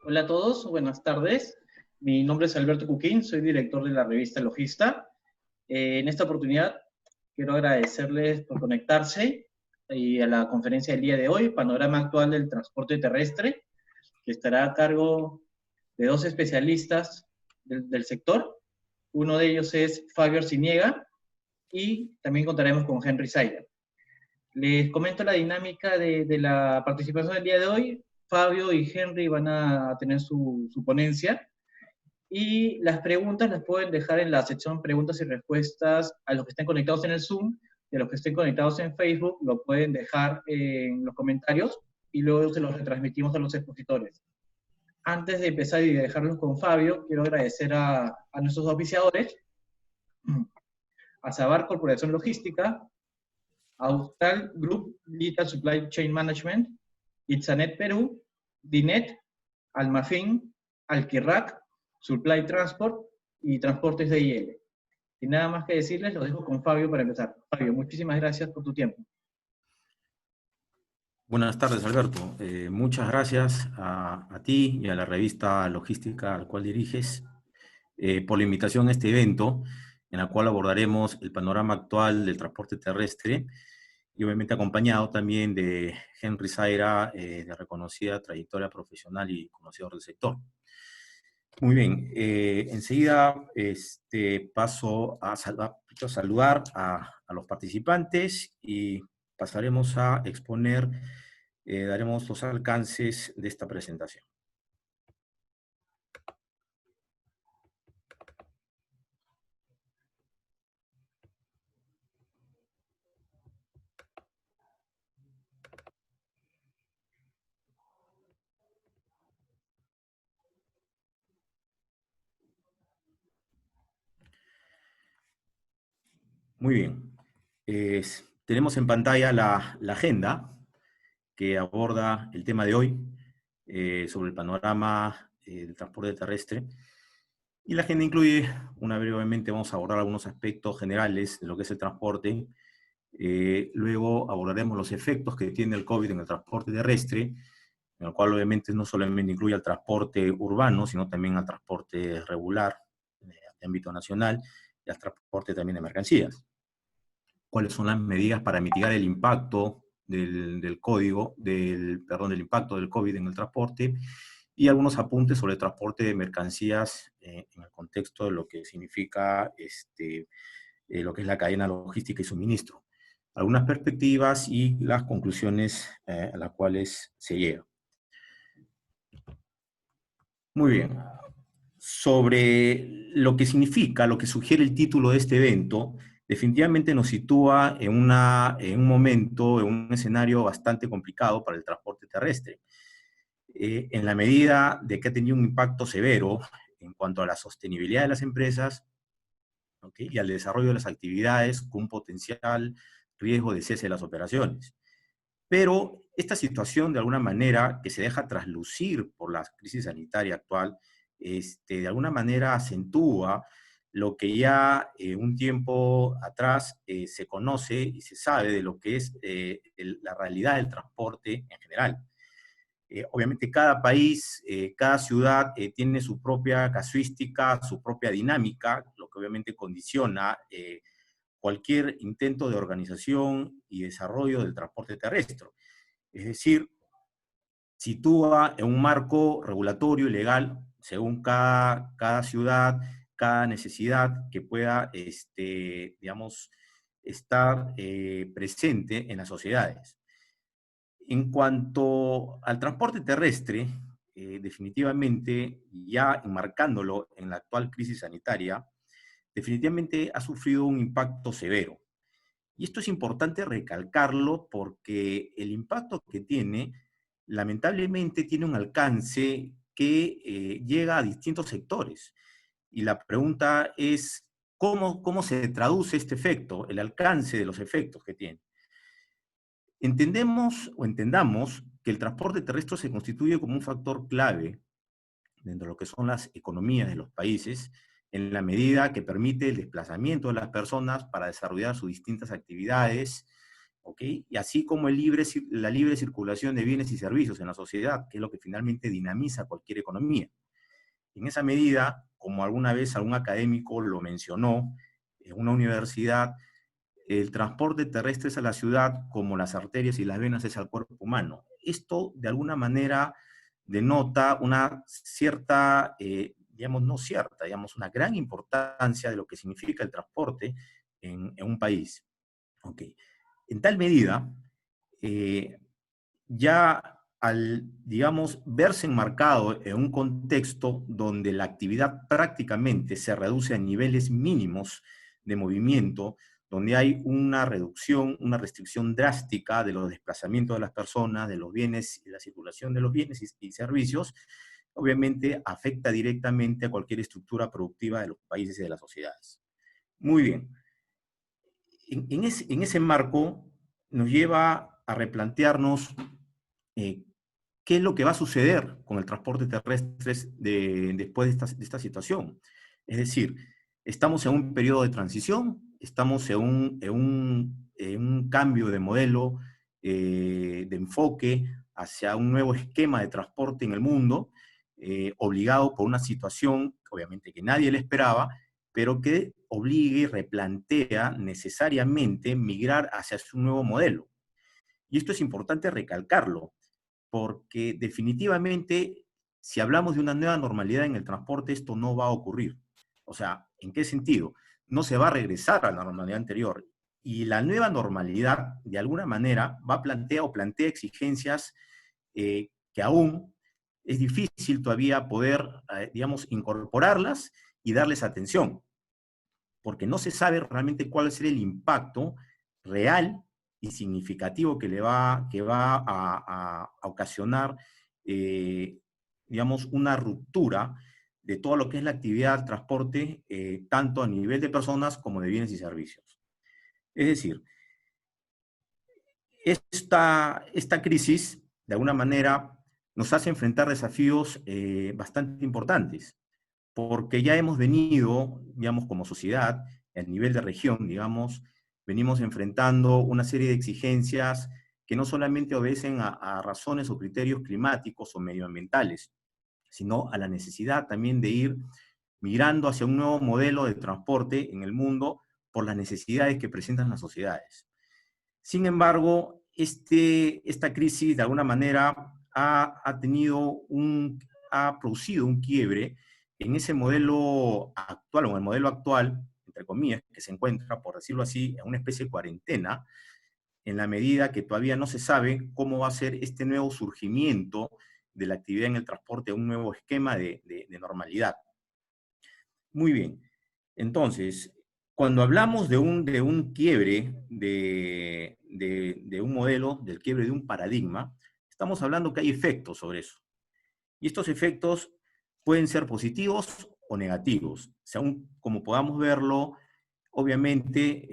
Hola a todos, buenas tardes. Mi nombre es Alberto Cuquín, soy director de la revista Logista. En esta oportunidad quiero agradecerles por conectarse y a la conferencia del día de hoy, Panorama Actual del Transporte Terrestre, que estará a cargo de dos especialistas del sector. Uno de ellos es Fabio Arciniega y también contaremos con Henry Seiler. Les comento la dinámica de la participación del día de hoy. Fabio y Henry van a tener su ponencia y las preguntas las pueden dejar en la sección preguntas y respuestas a los que estén conectados en el Zoom y a los que estén conectados en Facebook lo pueden dejar en los comentarios y luego se los retransmitimos a los expositores. Antes de empezar y de dejarlos con Fabio, quiero agradecer a nuestros oficiadores, a Sabar Corporación Logística, Austral Group Digital Supply Chain Management, Itzanet Perú, Dinet, Almafin, Alquirac, Supply Transport y Transportes de IL. Sin nada más que decirles, los dejo con Fabio para empezar. Fabio, muchísimas gracias por tu tiempo. Buenas tardes, Alberto. Muchas gracias a ti y a la revista Logística al cual diriges por la invitación a este evento, en el cual abordaremos el panorama actual del transporte terrestre y obviamente acompañado también de Henry Zaira, de reconocida trayectoria profesional y conocedor del sector. Muy bien, enseguida paso a saludar a los participantes y pasaremos a exponer, daremos los alcances de esta presentación. Muy bien. Tenemos en pantalla la agenda que aborda el tema de hoy sobre el panorama del transporte terrestre. Y la agenda incluye, brevemente vamos a abordar algunos aspectos generales de lo que es el transporte. Luego abordaremos los efectos que tiene el COVID en el transporte terrestre, en el cual obviamente no solamente incluye al transporte urbano, sino también al transporte regular de ámbito nacional y al transporte también de mercancías. Cuáles son las medidas para mitigar el impacto del impacto del COVID en el transporte, y algunos apuntes sobre el transporte de mercancías en el contexto de lo que significa lo que es la cadena logística y suministro. Algunas perspectivas y las conclusiones a las cuales se llega. Muy bien. Sobre lo que significa, lo que sugiere el título de este evento, definitivamente nos sitúa en un momento, en un escenario bastante complicado para el transporte terrestre. En la medida de que ha tenido un impacto severo en cuanto a la sostenibilidad de las empresas, ¿okay?, y al desarrollo de las actividades con un potencial riesgo de cese de las operaciones. Pero esta situación, de alguna manera, que se deja traslucir por la crisis sanitaria actual, de alguna manera acentúa lo que ya un tiempo atrás se conoce y se sabe de lo que es la realidad del transporte en general. Obviamente cada país, cada ciudad tiene su propia casuística, su propia dinámica, lo que obviamente condiciona cualquier intento de organización y desarrollo del transporte terrestre. Es decir, sitúa en un marco regulatorio y legal según cada ciudad, cada necesidad que pueda, digamos, estar presente en las sociedades. En cuanto al transporte terrestre, definitivamente, ya enmarcándolo en la actual crisis sanitaria, definitivamente ha sufrido un impacto severo. Y esto es importante recalcarlo porque el impacto que tiene, lamentablemente, tiene un alcance que llega a distintos sectores. Y la pregunta es, ¿cómo se traduce este efecto, el alcance de los efectos que tiene? Entendamos que el transporte terrestre se constituye como un factor clave dentro de lo que son las economías de los países, en la medida que permite el desplazamiento de las personas para desarrollar sus distintas actividades ¿ok? Y así como la libre circulación de bienes y servicios en la sociedad, que es lo que finalmente dinamiza cualquier economía. En esa medida, como alguna vez algún académico lo mencionó, en una universidad, el transporte terrestre es a la ciudad como las arterias y las venas es al cuerpo humano. Esto, de alguna manera, denota una cierta, digamos, no cierta, digamos, una gran importancia de lo que significa el transporte en un país. Okay. En tal medida, eh, ya al, digamos, verse enmarcado en un contexto donde la actividad prácticamente se reduce a niveles mínimos de movimiento, donde hay una reducción, una restricción drástica de los desplazamientos de las personas, de los bienes, y la circulación de los bienes y servicios, obviamente afecta directamente a cualquier estructura productiva de los países y de las sociedades. Muy bien. En ese marco nos lleva a replantearnos eh, qué es lo que va a suceder con el transporte terrestre después de esta situación. Es decir, estamos en un periodo de transición, estamos en un cambio de modelo, de enfoque hacia un nuevo esquema de transporte en el mundo, obligado por una situación, obviamente, que nadie le esperaba, pero que obliga y replantea necesariamente migrar hacia un nuevo modelo. Y esto es importante recalcarlo, porque definitivamente, si hablamos de una nueva normalidad en el transporte, esto no va a ocurrir. O sea, ¿en qué sentido? No se va a regresar a la normalidad anterior. Y la nueva normalidad, de alguna manera, plantea exigencias que aún es difícil todavía poder, digamos, incorporarlas y darles atención, porque no se sabe realmente cuál va a ser el impacto real y significativo que va a ocasionar, digamos, una ruptura de todo lo que es la actividad del transporte, tanto a nivel de personas como de bienes y servicios. Es decir, esta crisis, de alguna manera, nos hace enfrentar desafíos bastante importantes, porque ya hemos venido, digamos, como sociedad, a nivel de región, digamos, venimos enfrentando una serie de exigencias que no solamente obedecen a razones o criterios climáticos o medioambientales, sino a la necesidad también de ir migrando hacia un nuevo modelo de transporte en el mundo por las necesidades que presentan las sociedades. Sin embargo, esta crisis de alguna manera ha producido un quiebre en ese modelo actual, o en el modelo actual, entre comillas, que se encuentra, por decirlo así, en una especie de cuarentena, en la medida que todavía no se sabe cómo va a ser este nuevo surgimiento de la actividad en el transporte, un nuevo esquema de normalidad. Muy bien. Entonces, cuando hablamos de un quiebre de un modelo, del quiebre de un paradigma, estamos hablando que hay efectos sobre eso. Y estos efectos pueden ser positivos o negativos. Según como podamos verlo, obviamente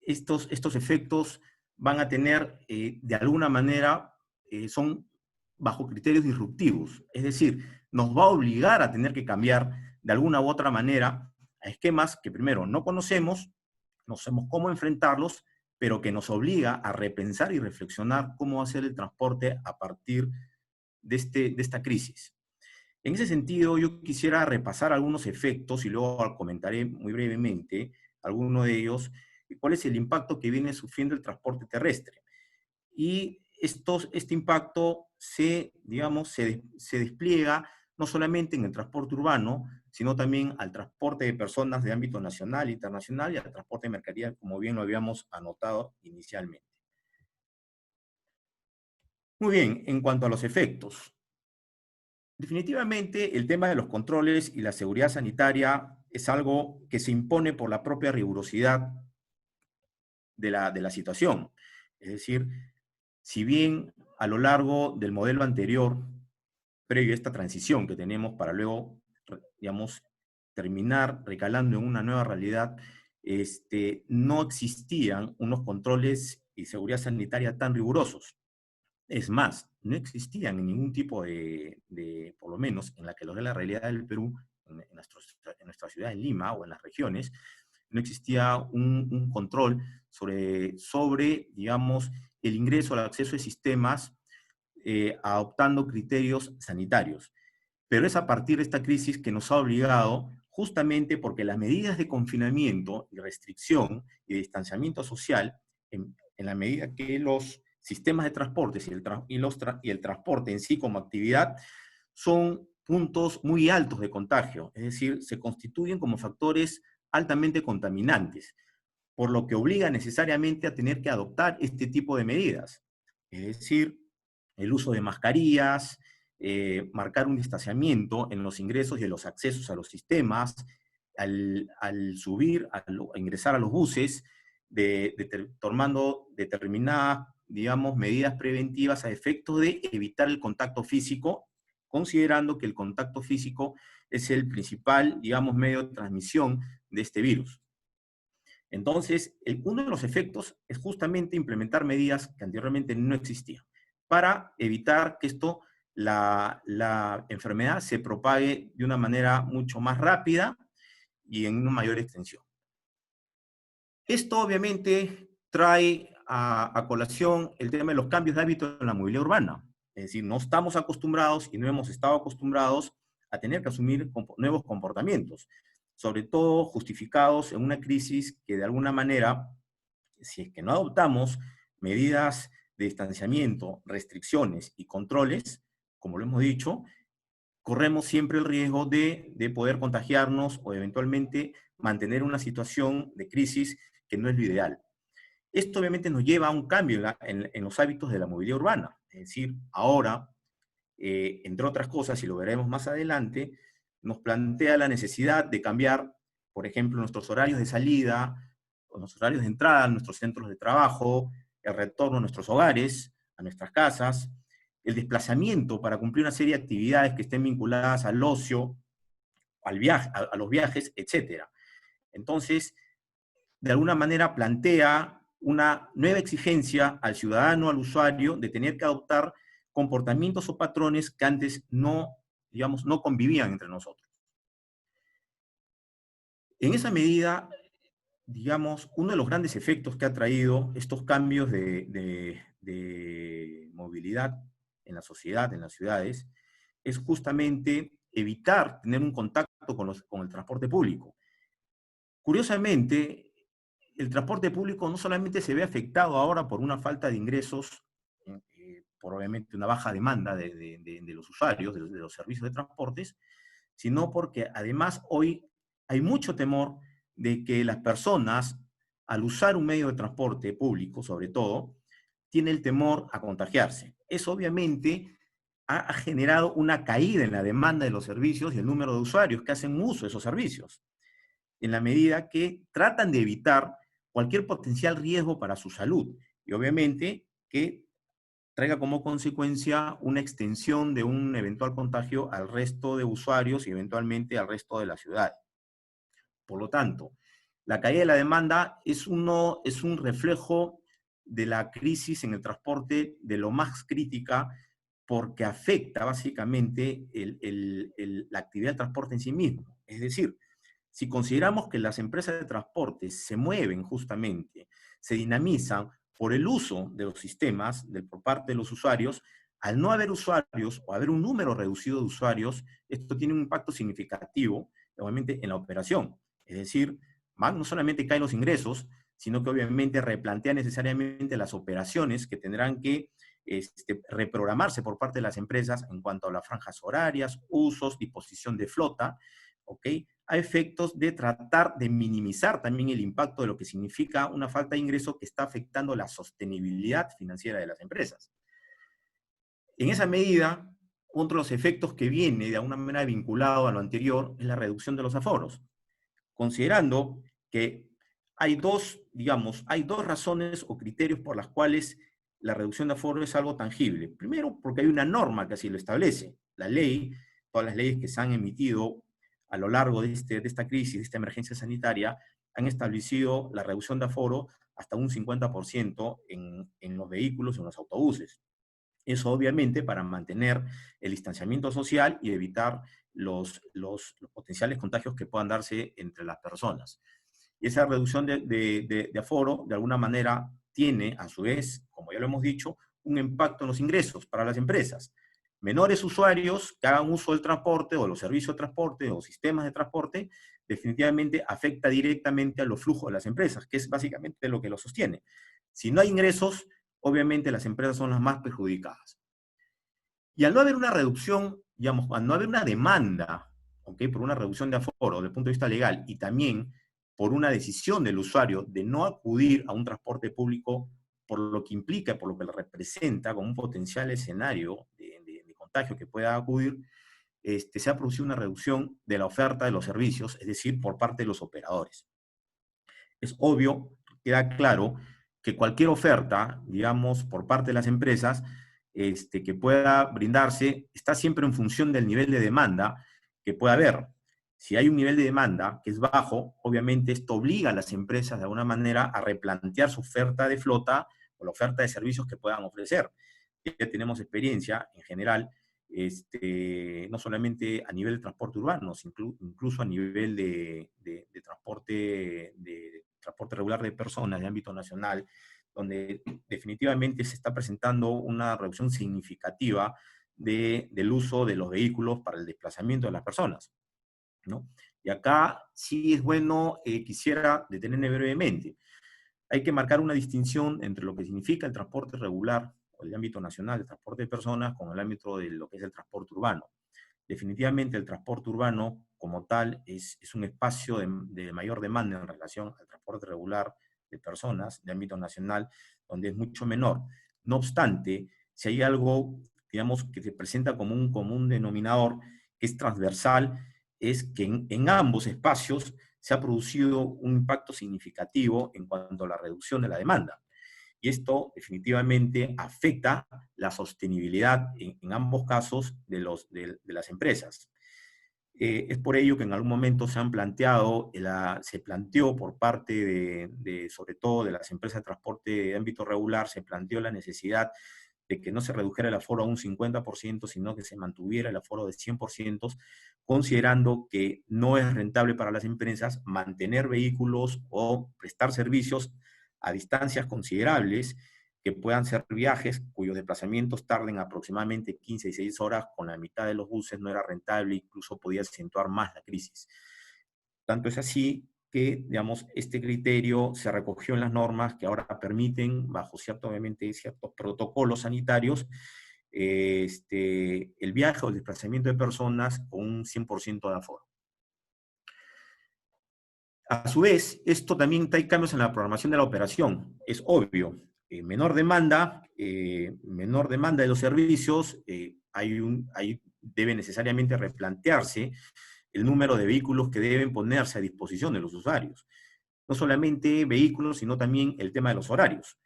estos efectos van a tener, de alguna manera, son bajo criterios disruptivos. Es decir, nos va a obligar a tener que cambiar de alguna u otra manera a esquemas que primero no conocemos, no sabemos cómo enfrentarlos, pero que nos obliga a repensar y reflexionar cómo va a ser el transporte a partir de esta crisis. En ese sentido, yo quisiera repasar algunos efectos y luego comentaré muy brevemente algunos de ellos, y cuál es el impacto que viene sufriendo el transporte terrestre. Y este impacto digamos, se despliega no solamente en el transporte urbano, sino también al transporte de personas de ámbito nacional e internacional y al transporte de mercadería, como bien lo habíamos anotado inicialmente. Muy bien, en cuanto a los efectos. Definitivamente, el tema de los controles y la seguridad sanitaria es algo que se impone por la propia rigurosidad de la situación. Es decir, si bien a lo largo del modelo anterior, previo a esta transición que tenemos para luego, digamos, terminar recalando en una nueva realidad, no existían unos controles y seguridad sanitaria tan rigurosos. Es más, no existían en ningún tipo por lo menos en la que lo de la realidad del Perú, en nuestra ciudad, en Lima, o en las regiones, no existía un control digamos, el ingreso al acceso de sistemas, adoptando criterios sanitarios. Pero es a partir de esta crisis que nos ha obligado, justamente porque las medidas de confinamiento y restricción y distanciamiento social, en la medida que los sistemas de transportes y el transporte en sí como actividad son puntos muy altos de contagio, es decir, se constituyen como factores altamente contaminantes, por lo que obliga necesariamente a tener que adoptar este tipo de medidas, es decir, el uso de mascarillas, marcar un distanciamiento en los ingresos y en los accesos a los sistemas, al subir, a ingresar a los buses, tomando determinadas, digamos, medidas preventivas a efecto de evitar el contacto físico, considerando que el contacto físico es el principal, digamos, medio de transmisión de este virus. Entonces, uno de los efectos es justamente implementar medidas que anteriormente no existían, para evitar que la enfermedad se propague de una manera mucho más rápida y en una mayor extensión. Esto obviamente trae a colación el tema de los cambios de hábitos en la movilidad urbana. Es decir, no estamos acostumbrados y no hemos estado acostumbrados a tener que asumir nuevos comportamientos, sobre todo justificados en una crisis que de alguna manera, si es que no adoptamos medidas de distanciamiento, restricciones y controles, como lo hemos dicho, corremos siempre el riesgo de poder contagiarnos o eventualmente mantener una situación de crisis que no es lo ideal. Esto obviamente nos lleva a un cambio en los hábitos de la movilidad urbana. Es decir, ahora, entre otras cosas, y lo veremos más adelante, nos plantea la necesidad de cambiar, por ejemplo, nuestros horarios de salida, o nuestros horarios de entrada a nuestros centros de trabajo, el retorno a nuestros hogares, a nuestras casas, el desplazamiento para cumplir una serie de actividades que estén vinculadas al ocio, al viaje, a los viajes, etc. Entonces, de alguna manera plantea una nueva exigencia al ciudadano, al usuario, de tener que adoptar comportamientos o patrones que antes no, digamos, no convivían entre nosotros. En esa medida, digamos, uno de los grandes efectos que ha traído estos cambios de movilidad en la sociedad, en las ciudades, es justamente evitar tener un contacto con el transporte público. Curiosamente, el transporte público no solamente se ve afectado ahora por una falta de ingresos, por obviamente una baja demanda de los usuarios, de los servicios de transportes, sino porque además hoy hay mucho temor de que las personas, al usar un medio de transporte público, sobre todo, tienen el temor a contagiarse. Eso obviamente ha generado una caída en la demanda de los servicios y el número de usuarios que hacen uso de esos servicios, en la medida que tratan de evitar cualquier potencial riesgo para su salud y obviamente que traiga como consecuencia una extensión de un eventual contagio al resto de usuarios y eventualmente al resto de la ciudad. Por lo tanto, la caída de la demanda es un reflejo de la crisis en el transporte de lo más crítica, porque afecta básicamente la actividad de transporte en sí mismo. Es decir, si consideramos que las empresas de transporte se mueven justamente, se dinamizan por el uso de los sistemas por parte de los usuarios, al no haber usuarios o haber un número reducido de usuarios, esto tiene un impacto significativo, obviamente, en la operación. Es decir, no solamente caen los ingresos, sino que obviamente replantea necesariamente las operaciones que tendrán que reprogramarse por parte de las empresas en cuanto a las franjas horarias, usos, disposición de flota, ¿ok? A efectos de tratar de minimizar también el impacto de lo que significa una falta de ingreso que está afectando la sostenibilidad financiera de las empresas. En esa medida, otro de los efectos que viene de alguna manera vinculado a lo anterior es la reducción de los aforos, considerando que hay hay dos razones o criterios por las cuales la reducción de aforo es algo tangible. Primero, porque hay una norma que así lo establece. La ley, todas las leyes que se han emitido a lo largo de esta crisis, de esta emergencia sanitaria, han establecido la reducción de aforo hasta un 50% en los vehículos, en los autobuses. Eso obviamente para mantener el distanciamiento social y evitar los potenciales contagios que puedan darse entre las personas. Y esa reducción de aforo, de alguna manera, tiene, a su vez, como ya lo hemos dicho, un impacto en los ingresos para las empresas. Menores usuarios que hagan uso del transporte o de los servicios de transporte o sistemas de transporte, definitivamente afecta directamente a los flujos de las empresas, que es básicamente lo que lo sostiene. Si no hay ingresos, obviamente las empresas son las más perjudicadas. Y al no haber una reducción, digamos, al no haber una demanda, ¿okay?, por una reducción de aforo desde el punto de vista legal y también por una decisión del usuario de no acudir a un transporte público por lo que implica, por lo que representa como un potencial escenario de contagio que pueda acudir, se ha producido una reducción de la oferta de los servicios, es decir, por parte de los operadores. Es obvio, queda claro, que cualquier oferta, digamos, por parte de las empresas, que pueda brindarse, está siempre en función del nivel de demanda que pueda haber. Si hay un nivel de demanda que es bajo, obviamente esto obliga a las empresas de alguna manera a replantear su oferta de flota o la oferta de servicios que puedan ofrecer. Ya tenemos experiencia en general, no solamente a nivel de transporte urbano, incluso a nivel de transporte regular de personas de ámbito nacional, donde definitivamente se está presentando una reducción significativa del uso de los vehículos para el desplazamiento de las personas, ¿no? Y acá sí es bueno, quisiera detenerme brevemente. Hay que marcar una distinción entre lo que significa el transporte regular o el ámbito nacional de transporte de personas con el ámbito de lo que es el transporte urbano. Definitivamente el transporte urbano como tal es un espacio de mayor demanda en relación al transporte regular de personas de ámbito nacional, donde es mucho menor. No obstante, si hay algo, digamos, que se presenta como un común denominador, que es transversal, es que en ambos espacios se ha producido un impacto significativo en cuanto a la reducción de la demanda. Y esto definitivamente afecta la sostenibilidad en ambos casos de las empresas. Es por ello que en algún momento se planteó por parte sobre todo de las empresas de transporte de ámbito regular, se planteó la necesidad de que no se redujera el aforo a un 50%, sino que se mantuviera el aforo de 100%, considerando que no es rentable para las empresas mantener vehículos o prestar servicios a distancias considerables, que puedan ser viajes cuyos desplazamientos tarden aproximadamente 15 y 16 horas, con la mitad de los buses no era rentable, incluso podía acentuar más la crisis. Tanto es así que, digamos, este criterio se recogió en las normas que ahora permiten, bajo obviamente, ciertos protocolos sanitarios, el viaje o el desplazamiento de personas con un 100% de aforo. A su vez, esto también trae cambios en la programación de la operación. Es obvio, menor demanda de los servicios, debe necesariamente replantearse el número de vehículos que deben ponerse a disposición de los usuarios. No solamente vehículos, sino también el tema de los horarios.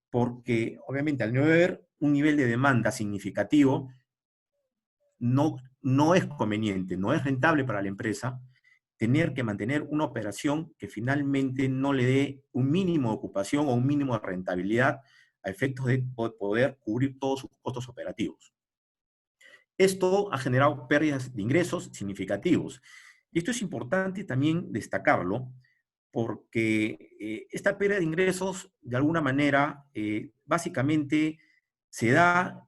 Porque, obviamente, al no haber un nivel de demanda significativo, no es conveniente, no es rentable para la empresa tener que mantener una operación que finalmente no le dé un mínimo de ocupación o un mínimo de rentabilidad a efectos de poder cubrir todos sus costos operativos. Esto ha generado pérdidas de ingresos significativos. Y esto es importante también destacarlo, porque esta pérdida de ingresos, de alguna manera, básicamente se da,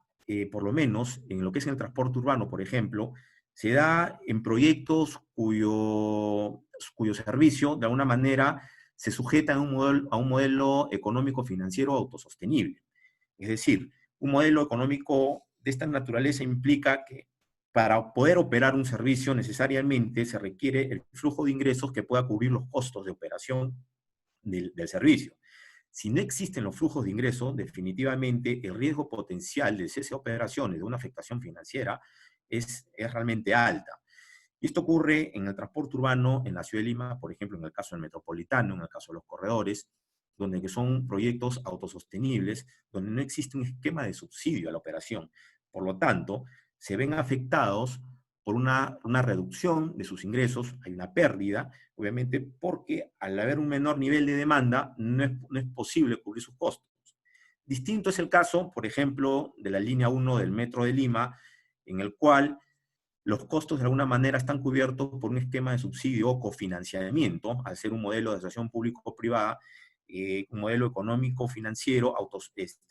por lo menos en lo que es el transporte urbano, por ejemplo, se da en proyectos cuyo servicio, de alguna manera, se sujeta a un modelo económico-financiero autosostenible. Es decir, un modelo económico de esta naturaleza implica que para poder operar un servicio necesariamente se requiere el flujo de ingresos que pueda cubrir los costos de operación del servicio. Si no existen los flujos de ingresos, definitivamente el riesgo potencial de cese de operaciones, de una afectación financiera, es realmente alta. Y esto ocurre en el transporte urbano, en la ciudad de Lima, por ejemplo, en el caso del metropolitano, en el caso de los corredores, donde son proyectos autosostenibles, donde no existe un esquema de subsidio a la operación. Por lo tanto, se ven afectados por una reducción de sus ingresos, hay una pérdida, obviamente, porque al haber un menor nivel de demanda, no es posible cubrir sus costos. Distinto es el caso, por ejemplo, de la línea 1 del Metro de Lima, en el cual los costos de alguna manera están cubiertos por un esquema de subsidio o cofinanciamiento, al ser un modelo de asociación público-privada, un modelo económico-financiero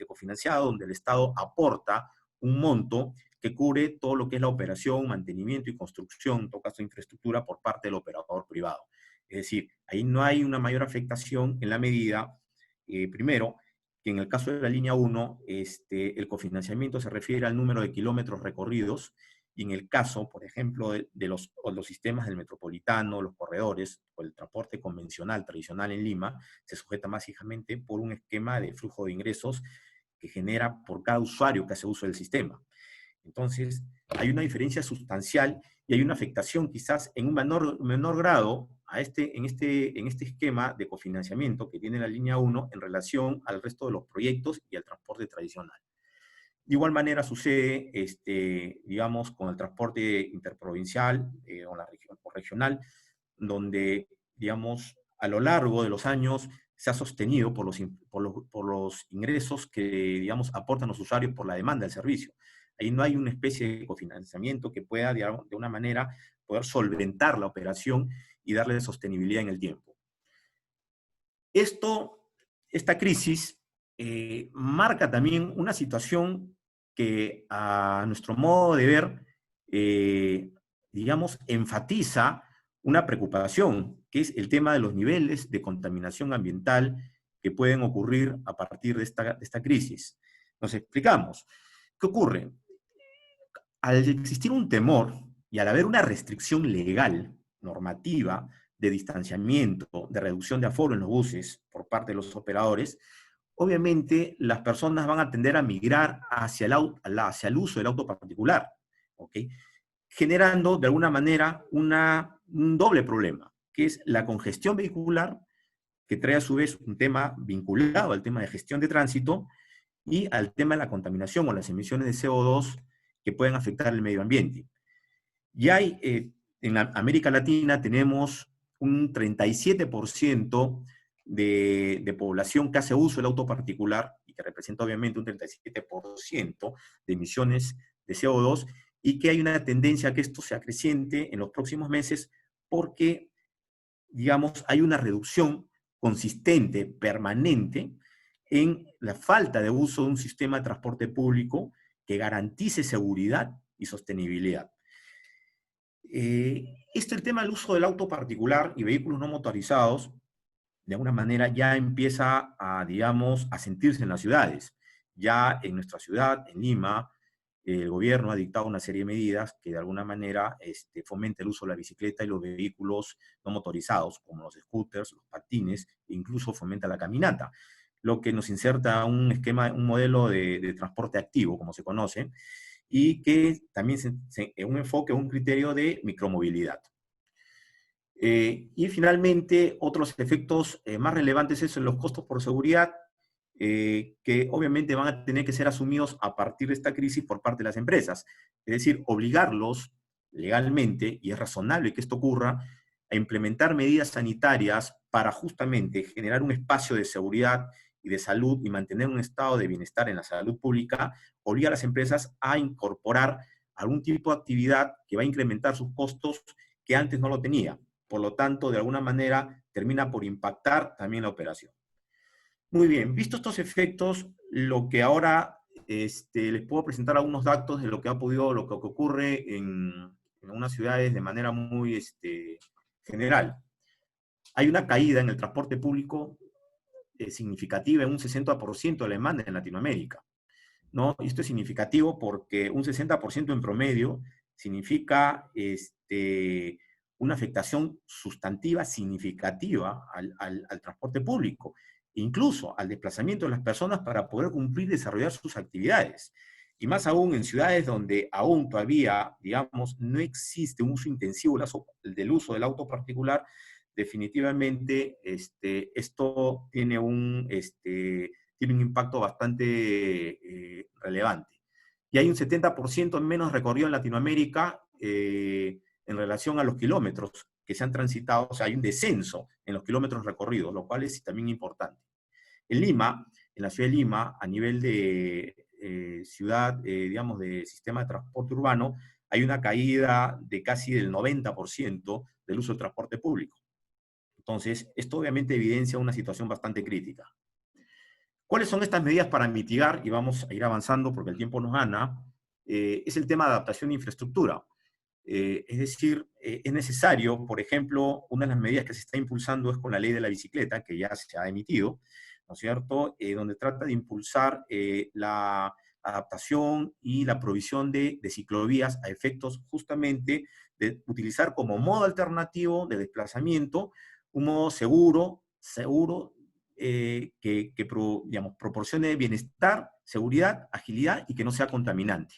cofinanciado, donde el Estado aporta un monto que cubre todo lo que es la operación, mantenimiento y construcción, en todo caso, de infraestructura por parte del operador privado. Es decir, ahí no hay una mayor afectación en la medida, primero, que en el caso de la línea 1, el cofinanciamiento se refiere al número de kilómetros recorridos, y en el caso, por ejemplo, de los sistemas del metropolitano, los corredores, o el transporte convencional, tradicional en Lima, se sujeta más fijamente por un esquema de flujo de ingresos que genera por cada usuario que hace uso del sistema. Entonces, hay una diferencia sustancial y hay una afectación quizás en un menor grado en este esquema de cofinanciamiento que tiene la línea 1 en relación al resto de los proyectos y al transporte tradicional. De igual manera sucede, digamos, con el transporte interprovincial o regional, donde, digamos, a lo largo de los años se ha sostenido por los ingresos que, digamos, aportan los usuarios por la demanda del servicio. Ahí no hay una especie de cofinanciamiento que pueda, digamos, de una manera, poder solventar la operación y darle sostenibilidad en el tiempo. Esta crisis marca también una situación que a nuestro modo de ver, digamos, enfatiza una preocupación, que es el tema de los niveles de contaminación ambiental que pueden ocurrir a partir de esta crisis. Nos explicamos. ¿Qué ocurre? Al existir un temor y al haber una restricción legal, normativa, de distanciamiento, de reducción de aforo en los buses por parte de los operadores, obviamente las personas van a tender a migrar hacia el uso del auto particular, ¿ok? Generando de alguna manera un doble problema, que es la congestión vehicular, que trae a su vez un tema vinculado al tema de gestión de tránsito y al tema de la contaminación o las emisiones de CO2 que pueden afectar el medio ambiente. Y en América Latina tenemos un 37% de población que hace uso del auto particular y que representa obviamente un 37% de emisiones de CO2, y que hay una tendencia a que esto sea creciente en los próximos meses porque, digamos, hay una reducción consistente, permanente, en la falta de uso de un sistema de transporte público que garantice seguridad y sostenibilidad. El tema del uso del auto particular y vehículos no motorizados, de alguna manera ya empieza a, digamos, a sentirse en las ciudades. Ya en nuestra ciudad, en Lima, el gobierno ha dictado una serie de medidas que de alguna manera fomenta el uso de la bicicleta y los vehículos no motorizados, como los scooters, los patines, e incluso fomenta la caminata, lo que nos inserta un esquema, un modelo de transporte activo, como se conoce, y que también un enfoque, un criterio de micromovilidad. Y finalmente, otros efectos más relevantes son los costos por seguridad, que obviamente van a tener que ser asumidos a partir de esta crisis por parte de las empresas. Es decir, obligarlos legalmente, y es razonable que esto ocurra, a implementar medidas sanitarias para justamente generar un espacio de seguridad y de salud y mantener un estado de bienestar en la salud pública, obliga a las empresas a incorporar algún tipo de actividad que va a incrementar sus costos que antes no lo tenía. Por lo tanto, de alguna manera, termina por impactar también la operación. Muy bien, visto estos efectos, lo que ahora les puedo presentar algunos datos de lo que lo que ocurre en algunas ciudades de manera muy general. Hay una caída en el transporte público significativa en un 60% de la demanda en Latinoamérica, ¿no? Y esto es significativo porque un 60% en promedio significa una afectación sustantiva significativa al transporte público, incluso al desplazamiento de las personas para poder cumplir y desarrollar sus actividades. Y más aún en ciudades donde aún todavía, digamos, no existe un uso intensivo del uso del auto particular, definitivamente esto tiene un impacto bastante relevante. Y hay un 70% menos recorrido en Latinoamérica en relación a los kilómetros que se han transitado, o sea, hay un descenso en los kilómetros recorridos, lo cual es también importante. En Lima, en la ciudad de Lima, a nivel de ciudad, digamos, de sistema de transporte urbano, hay una caída de casi del 90% del uso del transporte público. Entonces, esto obviamente evidencia una situación bastante crítica. ¿Cuáles son estas medidas para mitigar? Y vamos a ir avanzando porque el tiempo nos gana. Es el tema de adaptación de infraestructura. Es decir, es necesario, por ejemplo, una de las medidas que se está impulsando es con la ley de la bicicleta, que ya se ha emitido, ¿no es cierto?, donde trata de impulsar la adaptación y la provisión de ciclovías a efectos justamente de utilizar como modo alternativo de desplazamiento un modo seguro, digamos, proporcione bienestar, seguridad, agilidad y que no sea contaminante.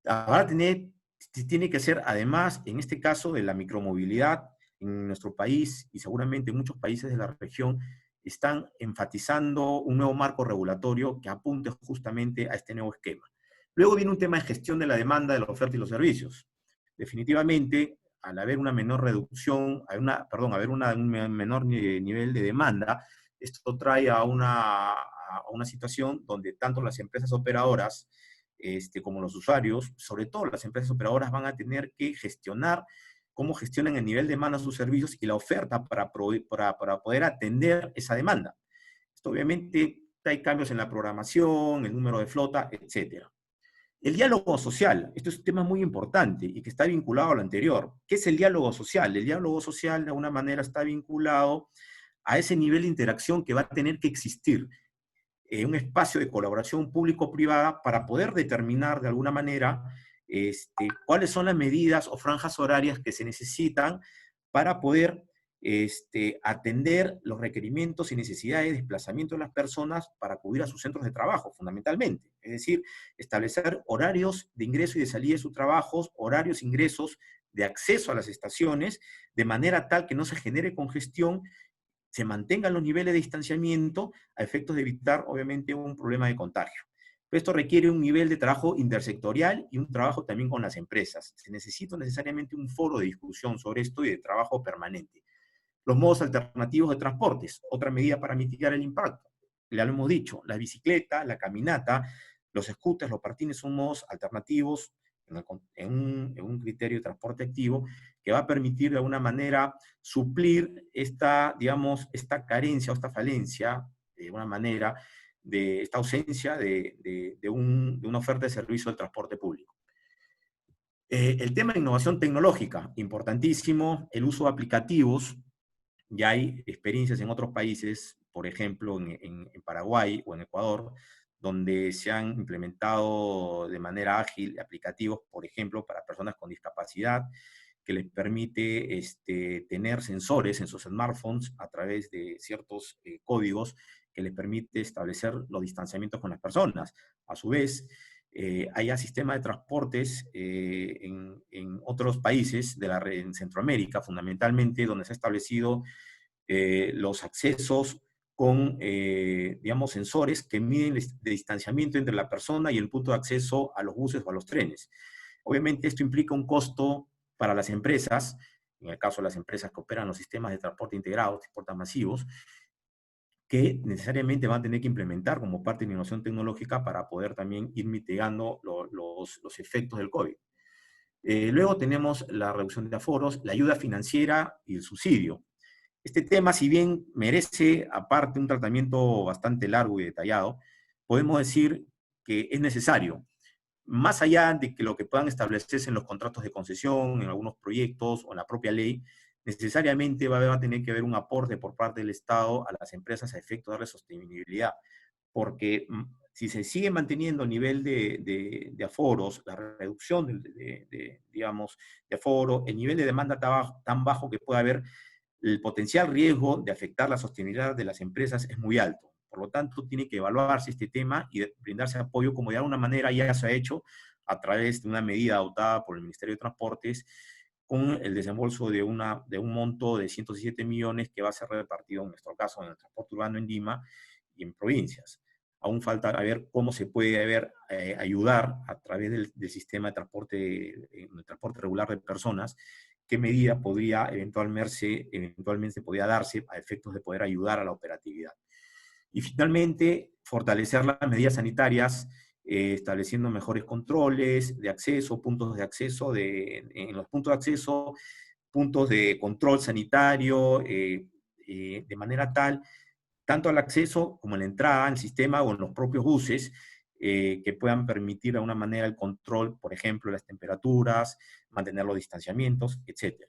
Ahora tiene que ser, además, en este caso de la micromovilidad en nuestro país y seguramente en muchos países de la región, están enfatizando un nuevo marco regulatorio que apunte justamente a este nuevo esquema. Luego viene un tema de gestión de la demanda, de la oferta y los servicios. Definitivamente, al haber una menor reducción, haber un menor nivel de demanda, esto trae a una situación donde tanto las empresas operadoras como los usuarios, sobre todo las empresas operadoras, van a tener que gestionar cómo gestionan el nivel de demanda de sus servicios y la oferta para poder atender esa demanda. Esto obviamente hay cambios en la programación, el número de flota, etc. El diálogo social, esto es un tema muy importante y que está vinculado a lo anterior. ¿Qué es el diálogo social? El diálogo social de alguna manera está vinculado a ese nivel de interacción que va a tener que existir un espacio de colaboración público-privada para poder determinar de alguna manera cuáles son las medidas o franjas horarias que se necesitan para poder atender los requerimientos y necesidades de desplazamiento de las personas para acudir a sus centros de trabajo, fundamentalmente. Es decir, establecer horarios de ingreso y de salida de sus trabajos, horarios e ingresos de acceso a las estaciones, de manera tal que no se genere congestión, se mantengan los niveles de distanciamiento a efectos de evitar, obviamente, un problema de contagio. Esto requiere un nivel de trabajo intersectorial y un trabajo también con las empresas. Se necesita necesariamente un foro de discusión sobre esto y de trabajo permanente. Los modos alternativos de transportes, otra medida para mitigar el impacto. Ya lo hemos dicho, la bicicleta, la caminata, los scooters, los patines son modos alternativos en un criterio de transporte activo que va a permitir de alguna manera suplir digamos, esta carencia o esta falencia, de alguna manera, de esta ausencia de una oferta de servicio del transporte público. El tema de innovación tecnológica, importantísimo, el uso de aplicativos. Ya hay experiencias en otros países, por ejemplo, en Paraguay o en Ecuador, donde se han implementado de manera ágil aplicativos, por ejemplo, para personas con discapacidad, que les permite tener sensores en sus smartphones a través de ciertos códigos que les permite establecer los distanciamientos con las personas. A su vez, hay ya sistemas de transportes en otros países en Centroamérica, fundamentalmente, donde se ha establecido los accesos con, digamos, sensores que miden el distanciamiento entre la persona y el punto de acceso a los buses o a los trenes. Obviamente esto implica un costo para las empresas, en el caso de las empresas que operan los sistemas de transporte integrados, transporte masivos, que necesariamente van a tener que implementar como parte de la innovación tecnológica para poder también ir mitigando los efectos del COVID. Luego tenemos la reducción de aforos, la ayuda financiera y el subsidio. Este tema, si bien merece aparte un tratamiento bastante largo y detallado, podemos decir que es necesario, más allá de que lo que puedan establecerse en los contratos de concesión, en algunos proyectos o en la propia ley, necesariamente va a tener que haber un aporte por parte del Estado a las empresas a efecto de darle sostenibilidad, porque si se sigue manteniendo el nivel de aforos, la reducción digamos, de aforo, el nivel de demanda tan bajo que puede haber, el potencial riesgo de afectar la sostenibilidad de las empresas es muy alto. Por lo tanto, tiene que evaluarse este tema y brindarse apoyo, como de alguna manera ya se ha hecho a través de una medida adoptada por el Ministerio de Transportes, con el desembolso de un monto de 107 millones que va a ser repartido, en nuestro caso, en el transporte urbano en Lima y en provincias. Aún falta ver cómo se puede ayudar a través del sistema de transporte regular de personas, qué medida podría eventualmente podría darse a efectos de poder ayudar a la operatividad. Y finalmente, fortalecer las medidas sanitarias estableciendo mejores controles de acceso, puntos de acceso, en los puntos de acceso, puntos de control sanitario, de manera tal, tanto al acceso como a la entrada al sistema o en los propios buses, que puedan permitir de alguna manera el control, por ejemplo, las temperaturas, mantener los distanciamientos, etc.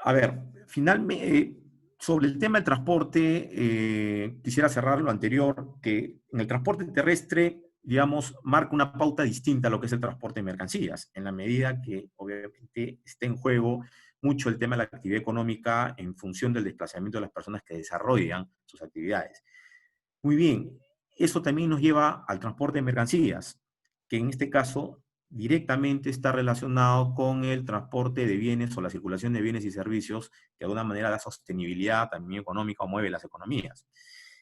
A ver, finalmente, sobre el tema del transporte, quisiera cerrar lo anterior, que en el transporte terrestre, digamos, marca una pauta distinta a lo que es el transporte de mercancías, en la medida que obviamente está en juego mucho el tema de la actividad económica en función del desplazamiento de las personas que desarrollan sus actividades. Muy bien, eso también nos lleva al transporte de mercancías, que en este caso directamente está relacionado con el transporte de bienes o la circulación de bienes y servicios, que de alguna manera da sostenibilidad también económica o mueve las economías.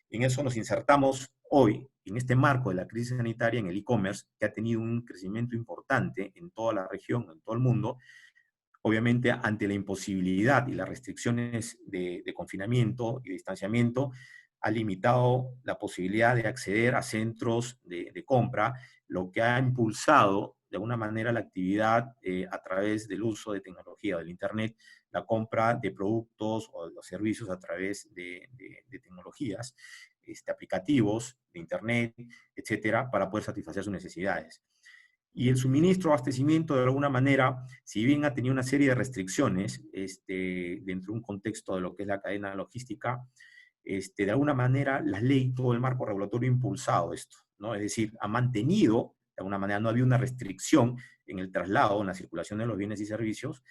En eso nos insertamos hoy, en este marco de la crisis sanitaria, en el e-commerce, que ha tenido un crecimiento importante en toda la región, en todo el mundo, obviamente ante la imposibilidad y las restricciones de confinamiento y de distanciamiento, ha limitado la posibilidad de acceder a centros de compra, lo que ha impulsado de alguna manera la actividad a través del uso de tecnología, del Internet, la compra de productos o de los servicios a través de tecnologías, aplicativos de Internet, etcétera, para poder satisfacer sus necesidades. Y el suministro, abastecimiento, de alguna manera, si bien ha tenido una serie de restricciones dentro de un contexto de lo que es la cadena logística, de alguna manera la ley, todo el marco regulatorio ha impulsado esto, ¿no? Es decir, ha mantenido, de alguna manera no había una restricción en el traslado, en la circulación de los bienes y servicios,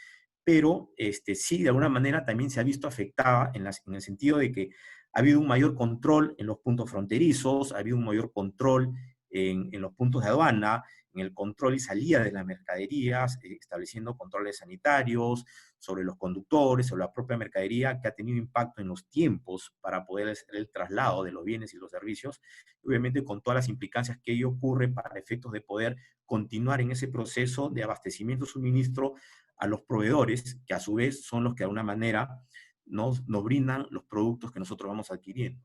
pero sí, de alguna manera también se ha visto afectada en el sentido de que ha habido un mayor control en los puntos fronterizos, ha habido un mayor control en los puntos de aduana, en el control y salida de las mercaderías, estableciendo controles sanitarios sobre los conductores, sobre la propia mercadería, que ha tenido impacto en los tiempos para poder hacer el traslado de los bienes y los servicios, obviamente con todas las implicancias que ello ocurre para efectos de poder continuar en ese proceso de abastecimiento, suministro a los proveedores, que a su vez son los que de alguna manera nos brindan los productos que nosotros vamos adquiriendo.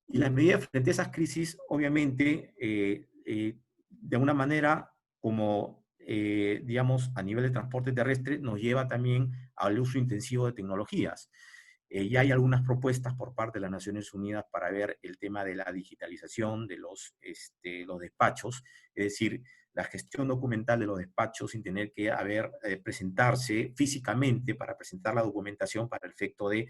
Y las medidas frente a esas crisis, obviamente, de alguna manera, como, digamos, a nivel de transporte terrestre, nos lleva también al uso intensivo de tecnologías. Ya hay algunas propuestas por parte de las Naciones Unidas para ver el tema de la digitalización de los despachos, es decir, la gestión documental de los despachos sin tener que presentarse físicamente para presentar la documentación para el efecto de,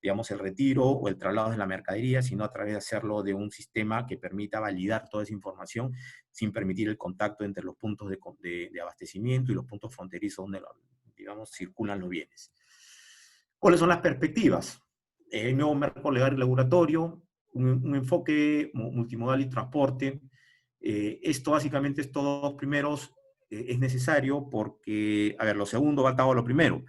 digamos, el retiro o el traslado de la mercadería, sino a través de hacerlo de un sistema que permita validar toda esa información sin permitir el contacto entre los puntos de abastecimiento y los puntos fronterizos donde, digamos, circulan los bienes. ¿Cuáles son las perspectivas? El nuevo marco legal y regulatorio, un enfoque multimodal y transporte. Esto básicamente, estos dos primeros, es necesario porque, a ver, lo segundo va atado a lo primero.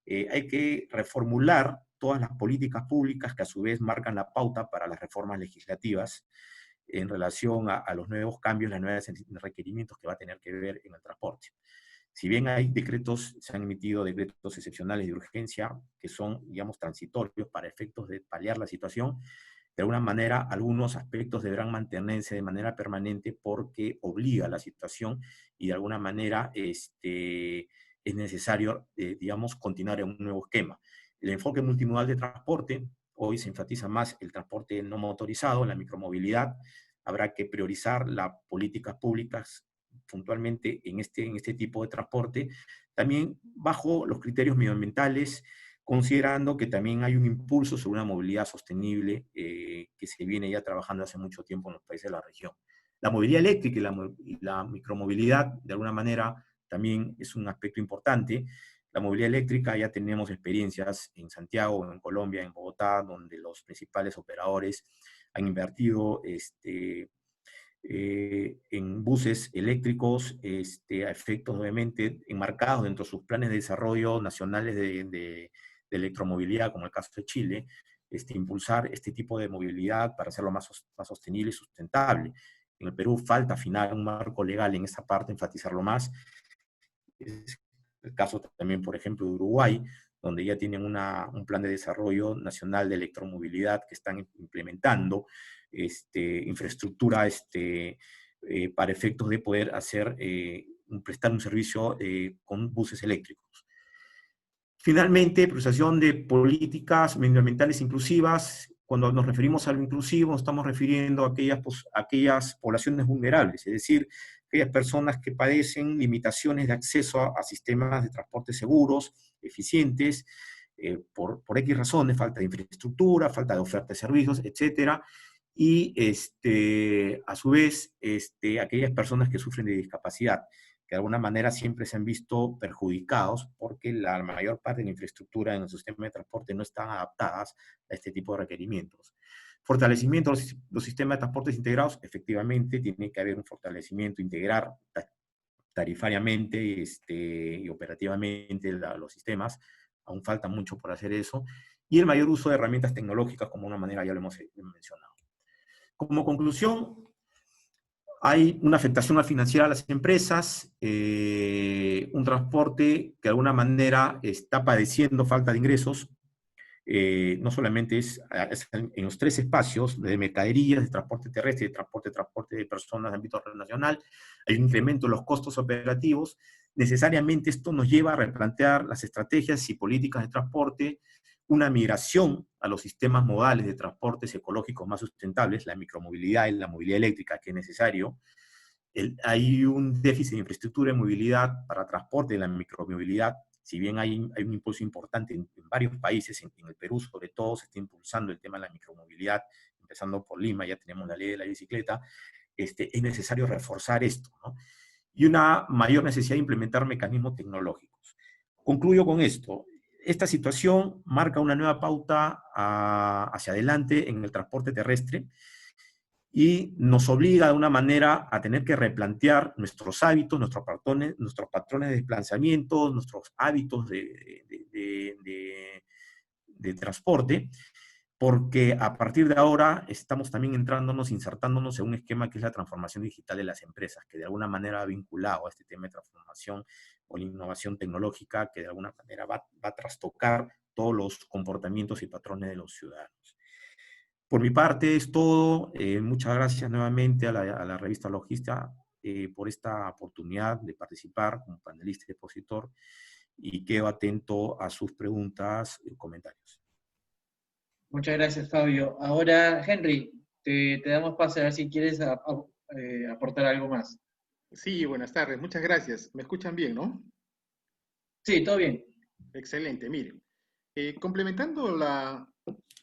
Hay que reformular todas las políticas públicas que a su vez marcan la pauta para las reformas legislativas en relación a los nuevos cambios, los nuevos requerimientos que va a tener que ver en el transporte. Si bien hay decretos, se han emitido decretos excepcionales de urgencia que son, digamos, transitorios para efectos de paliar la situación, de alguna manera algunos aspectos deberán mantenerse de manera permanente porque obliga a la situación y de alguna manera es necesario, digamos, continuar en un nuevo esquema. El enfoque multimodal de transporte, hoy se enfatiza más el transporte no motorizado, la micromovilidad. Habrá que priorizar las políticas públicas puntualmente en este tipo de transporte, también bajo los criterios medioambientales, considerando que también hay un impulso sobre una movilidad sostenible que se viene ya trabajando hace mucho tiempo en los países de la región. La movilidad eléctrica y la micromovilidad, de alguna manera, también es un aspecto importante. La movilidad eléctrica, ya tenemos experiencias en Santiago, en Colombia, en Bogotá, donde los principales operadores han invertido en buses eléctricos, a efectos obviamente enmarcados dentro de sus planes de desarrollo nacionales de electromovilidad, como el caso de Chile, impulsar este tipo de movilidad para hacerlo más sostenible y sustentable. En el Perú falta afinar un marco legal en esa parte, enfatizarlo más. Es el caso también, por ejemplo, de Uruguay, donde ya tienen un plan de desarrollo nacional de electromovilidad que están implementando, infraestructura para efectos de poder prestar un servicio con buses eléctricos. Finalmente, priorización de políticas medioambientales inclusivas. Cuando nos referimos a lo inclusivo, nos estamos refiriendo a aquellas poblaciones vulnerables, es decir, aquellas personas que padecen limitaciones de acceso a sistemas de transporte seguros, eficientes, por X razones, falta de infraestructura, falta de oferta de servicios, etcétera, y a su vez, aquellas personas que sufren de discapacidad, que de alguna manera siempre se han visto perjudicados porque la mayor parte de la infraestructura en el sistema de transporte no están adaptadas a este tipo de requerimientos. Fortalecimiento de los sistemas de transportes integrados, efectivamente tiene que haber un fortalecimiento, integrar tarifariamente y operativamente los sistemas, aún falta mucho por hacer eso, y el mayor uso de herramientas tecnológicas como una manera, ya lo hemos mencionado. Como conclusión, hay una afectación financiera a las empresas, un transporte que de alguna manera está padeciendo falta de ingresos, no solamente es en los tres espacios de mercaderías, de transporte terrestre, de transporte de personas de ámbito nacional, hay un incremento de los costos operativos. Necesariamente esto nos lleva a replantear las estrategias y políticas de transporte, una migración a los sistemas modales de transportes ecológicos más sustentables, la micromovilidad y la movilidad eléctrica, que es necesario. Hay un déficit de infraestructura y movilidad para transporte de la micromovilidad. Si bien hay un impulso importante en varios países, en el Perú sobre todo se está impulsando el tema de la micromovilidad, empezando por Lima, ya tenemos la ley de la bicicleta, es necesario reforzar esto, ¿no? Y una mayor necesidad de implementar mecanismos tecnológicos. Concluyo con esto. Esta situación marca una nueva pauta hacia adelante en el transporte terrestre y nos obliga de una manera a tener que replantear nuestros hábitos, nuestros patrones de desplazamiento, nuestros hábitos de transporte, porque a partir de ahora estamos también insertándonos en un esquema que es la transformación digital de las empresas, que de alguna manera ha vinculado a este tema de transformación o la innovación tecnológica, que de alguna manera va a trastocar todos los comportamientos y patrones de los ciudadanos. Por mi parte es todo. Muchas gracias nuevamente a la revista Logista por esta oportunidad de participar como panelista y expositor y quedo atento a sus preguntas y comentarios. Muchas gracias, Fabio. Ahora, Henry, te damos pase a ver si quieres aportar algo más. Sí, buenas tardes, muchas gracias. ¿Me escuchan bien, no? Sí, todo bien. Excelente, miren. Complementando la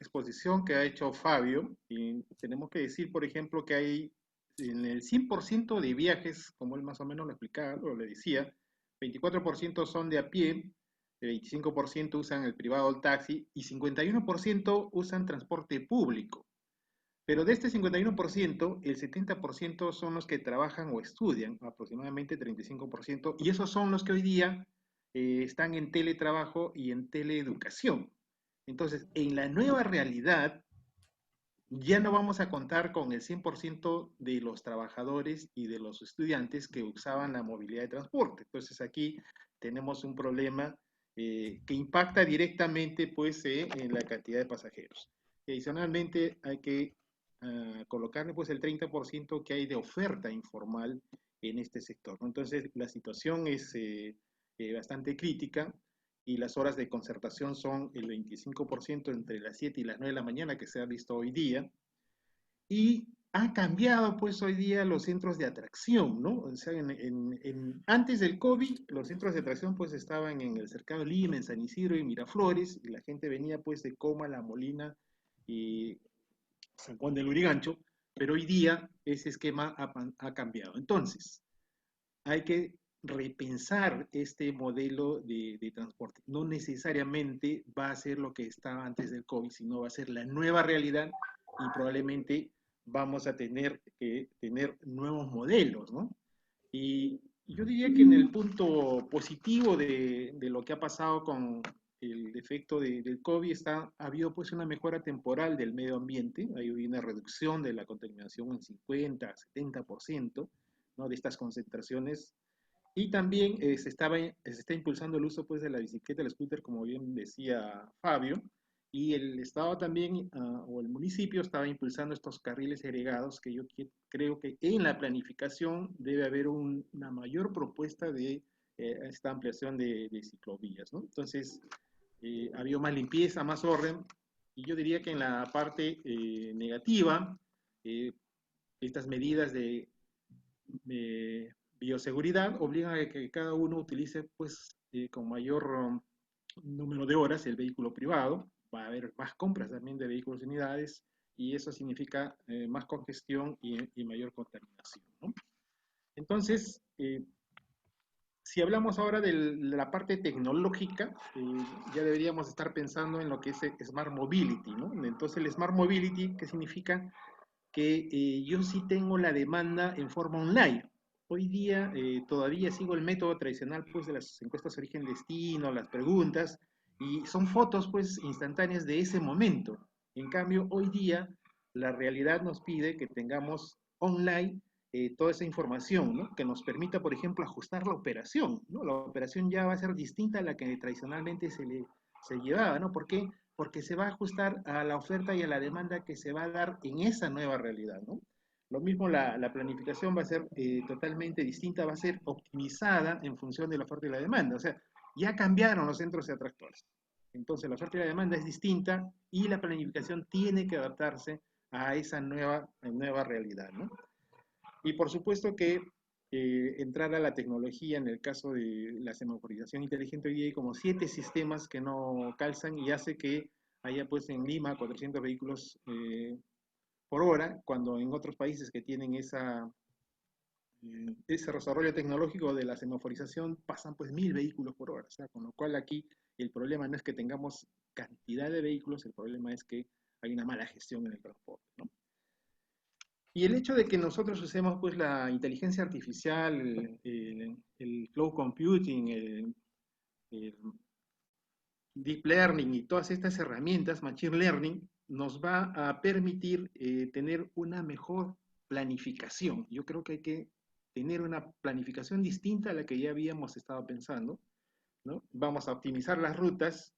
exposición que ha hecho Fabio, y tenemos que decir, por ejemplo, que hay en el 100% de viajes, como él más o menos lo explicaba, o le decía, 24% son de a pie, el 25% usan el privado o el taxi, y 51% usan transporte público. Pero de este 51%, el 70% son los que trabajan o estudian, aproximadamente 35%, y esos son los que hoy día están en teletrabajo y en teleeducación. Entonces, en la nueva realidad, ya no vamos a contar con el 100% de los trabajadores y de los estudiantes que usaban la movilidad de transporte. Entonces, aquí tenemos un problema que impacta directamente pues, en la cantidad de pasajeros. Y adicionalmente, hay que colocarle pues, el 30% que hay de oferta informal en este sector, ¿no? Entonces, la situación es bastante crítica y las horas de concertación son el 25% entre las 7 y las 9 de la mañana que se ha visto hoy día. Y ha cambiado pues hoy día los centros de atracción, ¿no? O sea, antes del COVID, los centros de atracción pues estaban en el Cercado Lima, en San Isidro y Miraflores, y la gente venía pues de Coma, La Molina y San Juan del Lurigancho, pero hoy día ese esquema ha cambiado. Entonces, hay que repensar este modelo de transporte. No necesariamente va a ser lo que estaba antes del COVID, sino va a ser la nueva realidad y probablemente vamos a tener que tener nuevos modelos, ¿no? Y yo diría que en el punto positivo de lo que ha pasado con el efecto del COVID ha habido pues una mejora temporal del medio ambiente, hay una reducción de la contaminación en 50, 70%, ¿no? De estas concentraciones y también se está impulsando el uso pues, de la bicicleta, el scooter, como bien decía Fabio, y el Estado también, o el municipio, estaba impulsando estos carriles agregados que yo creo que en la planificación debe haber una mayor propuesta de esta ampliación de ciclovías, ¿no? Entonces, ha habido más limpieza, más orden, y yo diría que en la parte negativa, estas medidas de bioseguridad obligan a que cada uno utilice pues con mayor número de horas el vehículo privado, va a haber más compras también de vehículos y unidades, y eso significa más congestión y mayor contaminación, ¿no? Entonces, si hablamos ahora de la parte tecnológica, ya deberíamos estar pensando en lo que es Smart Mobility, ¿no? Entonces, el Smart Mobility, ¿qué significa? Que yo sí tengo la demanda en forma online. Hoy día todavía sigo el método tradicional pues, de las encuestas de origen-destino, las preguntas, y son fotos pues, instantáneas de ese momento. En cambio, hoy día la realidad nos pide que tengamos online toda esa información, ¿no? Que nos permita, por ejemplo, ajustar la operación, ¿no? La operación ya va a ser distinta a la que tradicionalmente se llevaba, ¿no? ¿Por qué? Porque se va a ajustar a la oferta y a la demanda que se va a dar en esa nueva realidad, ¿no? Lo mismo la planificación va a ser totalmente distinta, va a ser optimizada en función de la oferta y la demanda. O sea, ya cambiaron los centros de atractores. Entonces la oferta y la demanda es distinta y la planificación tiene que adaptarse a esa nueva realidad, ¿no? Y por supuesto que entrar a la tecnología, en el caso de la semaforización inteligente, hoy día hay como 7 sistemas que no calzan y hace que haya pues en Lima 400 vehículos por hora, cuando en otros países que tienen ese desarrollo tecnológico de la semaforización pasan pues 1000 vehículos por hora. O sea, con lo cual aquí el problema no es que tengamos cantidad de vehículos, el problema es que hay una mala gestión en el transporte, ¿no? Y el hecho de que nosotros usemos pues la inteligencia artificial, el cloud computing, el deep learning y todas estas herramientas, machine learning, nos va a permitir tener una mejor planificación. Yo creo que hay que tener una planificación distinta a la que ya habíamos estado pensando, ¿no? Vamos a optimizar las rutas,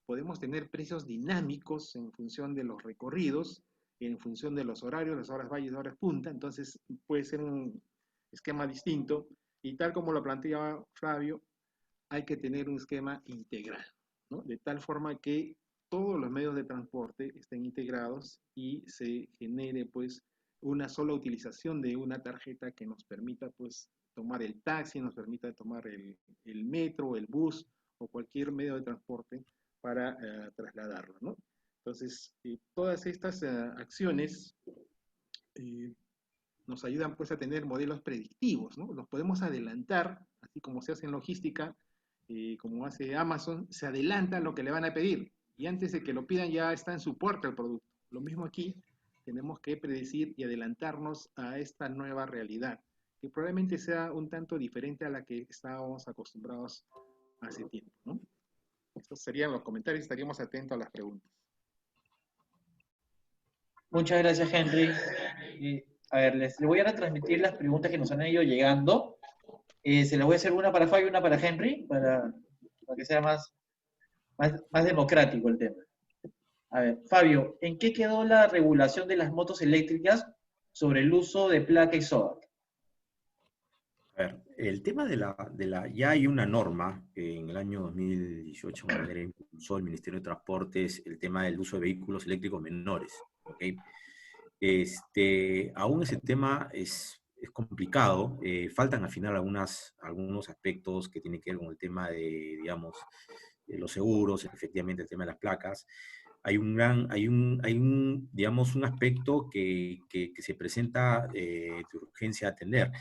podemos tener precios dinámicos en función de los recorridos, en función de los horarios, las horas valle, las horas punta, entonces puede ser un esquema distinto, y tal como lo planteaba Flavio, hay que tener un esquema integral, ¿no? De tal forma que todos los medios de transporte estén integrados y se genere pues una sola utilización de una tarjeta que nos permita pues tomar el taxi, nos permita tomar el metro, el bus o cualquier medio de transporte para trasladarlo, ¿no? Entonces, todas estas acciones nos ayudan pues a tener modelos predictivos, ¿no? Los podemos adelantar, así como se hace en logística, como hace Amazon, se adelanta lo que le van a pedir y antes de que lo pidan ya está en su puerta el producto. Lo mismo aquí, tenemos que predecir y adelantarnos a esta nueva realidad, que probablemente sea un tanto diferente a la que estábamos acostumbrados hace tiempo, ¿no? Estos serían los comentarios, estaríamos atentos a las preguntas. Muchas gracias, Henry. A ver, les voy a transmitir las preguntas que nos han ido llegando. Se las voy a hacer una para Fabio y una para Henry, para que sea más democrático el tema. A ver, Fabio, ¿en qué quedó la regulación de las motos eléctricas sobre el uso de placa y soda? A ver, el tema ya hay una norma que en el año 2018 impulsó el Ministerio de Transportes el tema del uso de vehículos eléctricos menores, ¿ok? Aún ese tema es complicado, faltan afinar algunos aspectos que tienen que ver con el tema de, digamos, de los seguros, efectivamente el tema de las placas. Hay digamos, un aspecto que se presenta de urgencia a atender.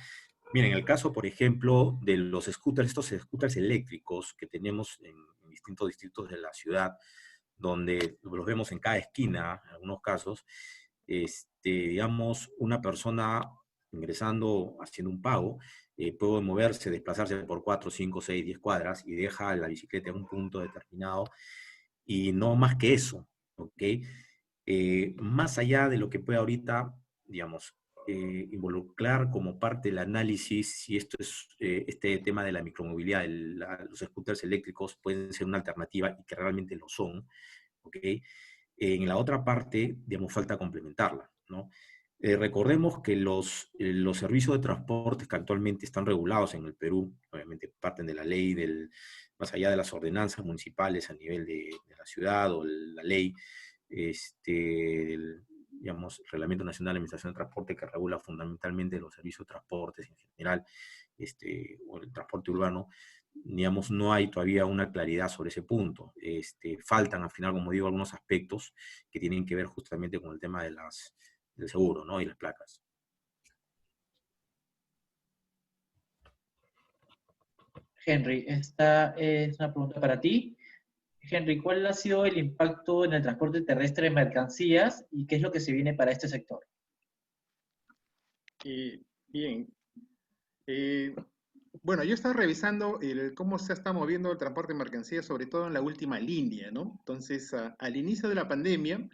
Miren, en el caso, por ejemplo, de los scooters, estos scooters eléctricos que tenemos en distintos distritos de la ciudad, donde los vemos en cada esquina, en algunos casos, digamos, una persona ingresando, haciendo un pago, puede moverse, desplazarse por 4, 5, 6, 10 cuadras y deja la bicicleta en un punto determinado y no más que eso, ¿ok? Más allá de lo que puede ahorita, digamos, involucrar como parte del análisis si esto es este tema de la micromovilidad, los scooters eléctricos pueden ser una alternativa y que realmente lo son, ¿ok? En la otra parte, digamos, falta complementarla, ¿no? Recordemos que los servicios de transporte que actualmente están regulados en el Perú, obviamente parten de la ley, más allá de las ordenanzas municipales a nivel de la ciudad o la ley, digamos, Reglamento Nacional de Administración de Transporte que regula fundamentalmente los servicios de transportes en general, o el transporte urbano, digamos, no hay todavía una claridad sobre ese punto. Faltan, al final, como digo, algunos aspectos que tienen que ver justamente con el tema del seguro, ¿no? Y las placas. Henry, esta es una pregunta para ti. Henry, ¿cuál ha sido el impacto en el transporte terrestre de mercancías y qué es lo que se viene para este sector? Bien. Bueno, yo estaba revisando cómo se está moviendo el transporte de mercancías, sobre todo en la última línea, ¿no? Entonces, al inicio de la pandemia,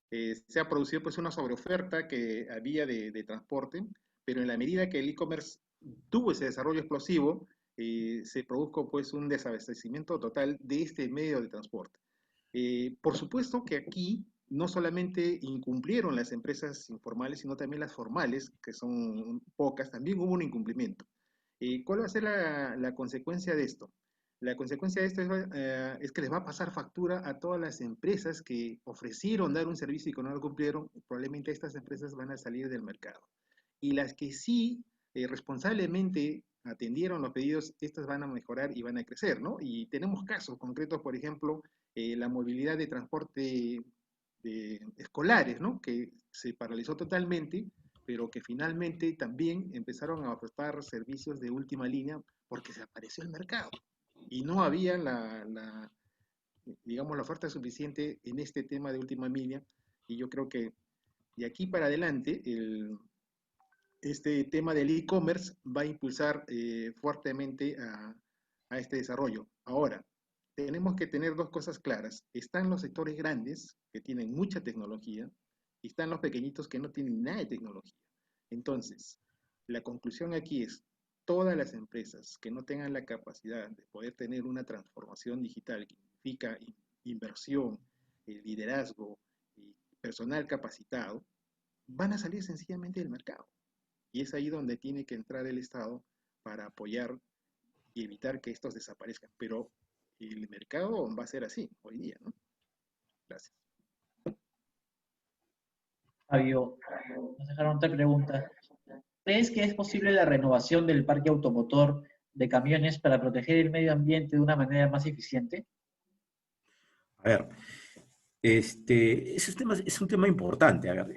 se ha producido pues una sobreoferta que había de transporte, pero en la medida que el e-commerce tuvo ese desarrollo explosivo, se produjo pues un desabastecimiento total de este medio de transporte. Por supuesto que aquí no solamente incumplieron las empresas informales, sino también las formales, que son pocas, también hubo un incumplimiento. ¿Cuál va a ser la consecuencia de esto? La consecuencia de esto es que les va a pasar factura a todas las empresas que ofrecieron dar un servicio y que no lo cumplieron. Probablemente estas empresas van a salir del mercado. Y las que sí responsablemente atendieron los pedidos, estas van a mejorar y van a crecer, ¿no? Y tenemos casos concretos, por ejemplo, la movilidad de transporte escolares, ¿no? Que se paralizó totalmente, pero que finalmente también empezaron a ofrecer servicios de última línea porque se apareció el mercado y no había digamos, la oferta suficiente en este tema de última línea. Y yo creo que de aquí para adelante, este tema del e-commerce va a impulsar fuertemente a este desarrollo. Ahora, tenemos que tener dos cosas claras. Están los sectores grandes, que tienen mucha tecnología, y están los pequeñitos que no tienen nada de tecnología. Entonces, la conclusión aquí es, todas las empresas que no tengan la capacidad de poder tener una transformación digital, que significa inversión, liderazgo y personal capacitado, van a salir sencillamente del mercado. Y es ahí donde tiene que entrar el Estado para apoyar y evitar que estos desaparezcan. Pero el mercado va a ser así hoy día, ¿no? Gracias. Fabio, nos dejaron otra pregunta. ¿Crees que es posible la renovación del parque automotor de camiones para proteger el medio ambiente de una manera más eficiente? A ver, es un tema importante. A ver,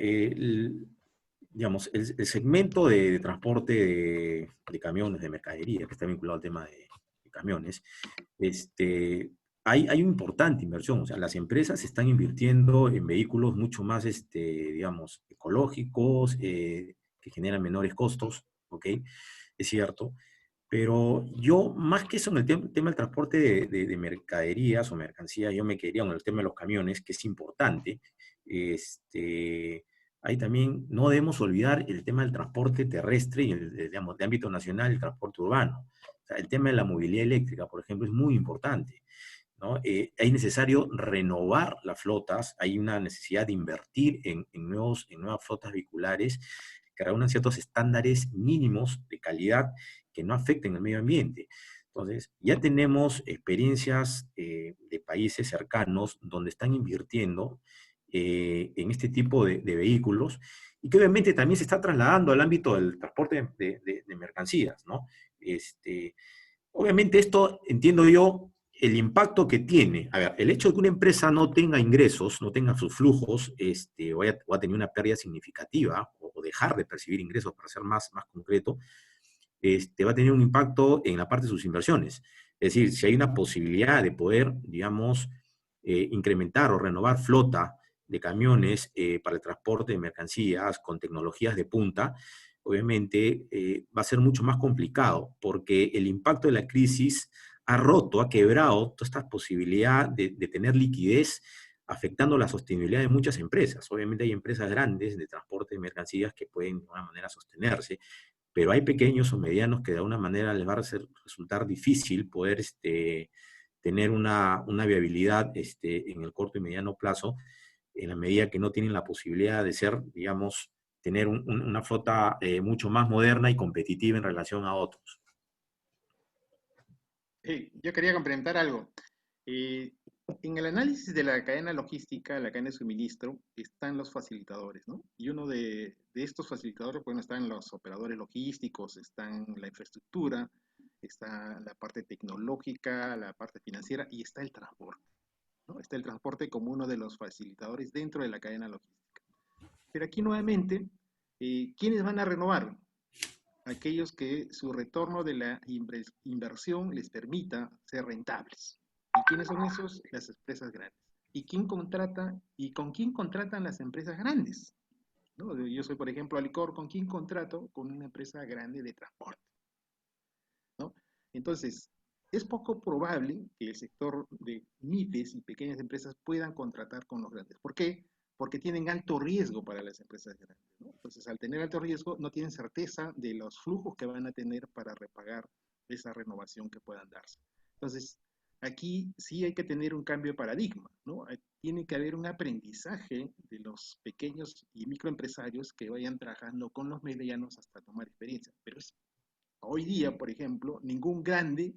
digamos, el segmento de transporte de camiones, de mercadería, que está vinculado al tema de camiones, hay una importante inversión. O sea, las empresas están invirtiendo en vehículos mucho más, digamos, ecológicos, que generan menores costos, ¿ok? Es cierto. Pero yo, más que eso, en el tema del transporte de mercaderías o mercancías, yo me quedaría con el tema de los camiones, que es importante. Ahí también no debemos olvidar el tema del transporte terrestre y, digamos, de ámbito nacional, el transporte urbano. O sea, el tema de la movilidad eléctrica, por ejemplo, es muy importante, ¿no? Es necesario renovar las flotas, hay una necesidad de invertir en nuevas flotas vehiculares que reúnan ciertos estándares mínimos de calidad que no afecten el medio ambiente. Entonces, ya tenemos experiencias de países cercanos donde están invirtiendo en este tipo de vehículos y que obviamente también se está trasladando al ámbito del transporte de mercancías, ¿no? Obviamente esto, entiendo yo, el impacto que tiene. A ver, el hecho de que una empresa no tenga ingresos, no tenga sus flujos, va a tener una pérdida significativa o dejar de percibir ingresos, para ser más concreto, va a tener un impacto en la parte de sus inversiones. Es decir, si hay una posibilidad de poder, digamos, incrementar o renovar flota de camiones para el transporte de mercancías con tecnologías de punta, obviamente va a ser mucho más complicado porque el impacto de la crisis ha roto, ha quebrado toda esta posibilidad de tener liquidez, afectando la sostenibilidad de muchas empresas. Obviamente hay empresas grandes de transporte de mercancías que pueden de alguna manera sostenerse, pero hay pequeños o medianos que de alguna manera les va a resultar difícil poder tener una viabilidad en el corto y mediano plazo, en la medida que no tienen la posibilidad de ser, digamos, tener una flota mucho más moderna y competitiva en relación a otros. Yo quería complementar algo. Eh, en el análisis de la cadena logística, la cadena de suministro, están los facilitadores, ¿no? Y uno de estos facilitadores, bueno, están los operadores logísticos, están la infraestructura, está la parte tecnológica, la parte financiera y está el transporte, ¿no? Está el transporte como uno de los facilitadores dentro de la cadena logística. Pero aquí nuevamente, ¿quiénes van a renovar? Aquellos que su retorno de la inversión les permita ser rentables. ¿Y quiénes son esos? Las empresas grandes. ¿Y quién contrata? ¿Y con quién contratan las empresas grandes? ¿No? Yo soy, por ejemplo, Alicor, ¿con quién contrato? Con una empresa grande de transporte, ¿no? Entonces, es poco probable que el sector de MIPES y pequeñas empresas puedan contratar con los grandes. ¿Por qué? Porque tienen alto riesgo para las empresas grandes, ¿no? Entonces, al tener alto riesgo, no tienen certeza de los flujos que van a tener para repagar esa renovación que puedan darse. Entonces, aquí sí hay que tener un cambio de paradigma, ¿no? Tiene que haber un aprendizaje de los pequeños y microempresarios que vayan trabajando con los medianos hasta tomar experiencia. Pero hoy día, por ejemplo, ningún grande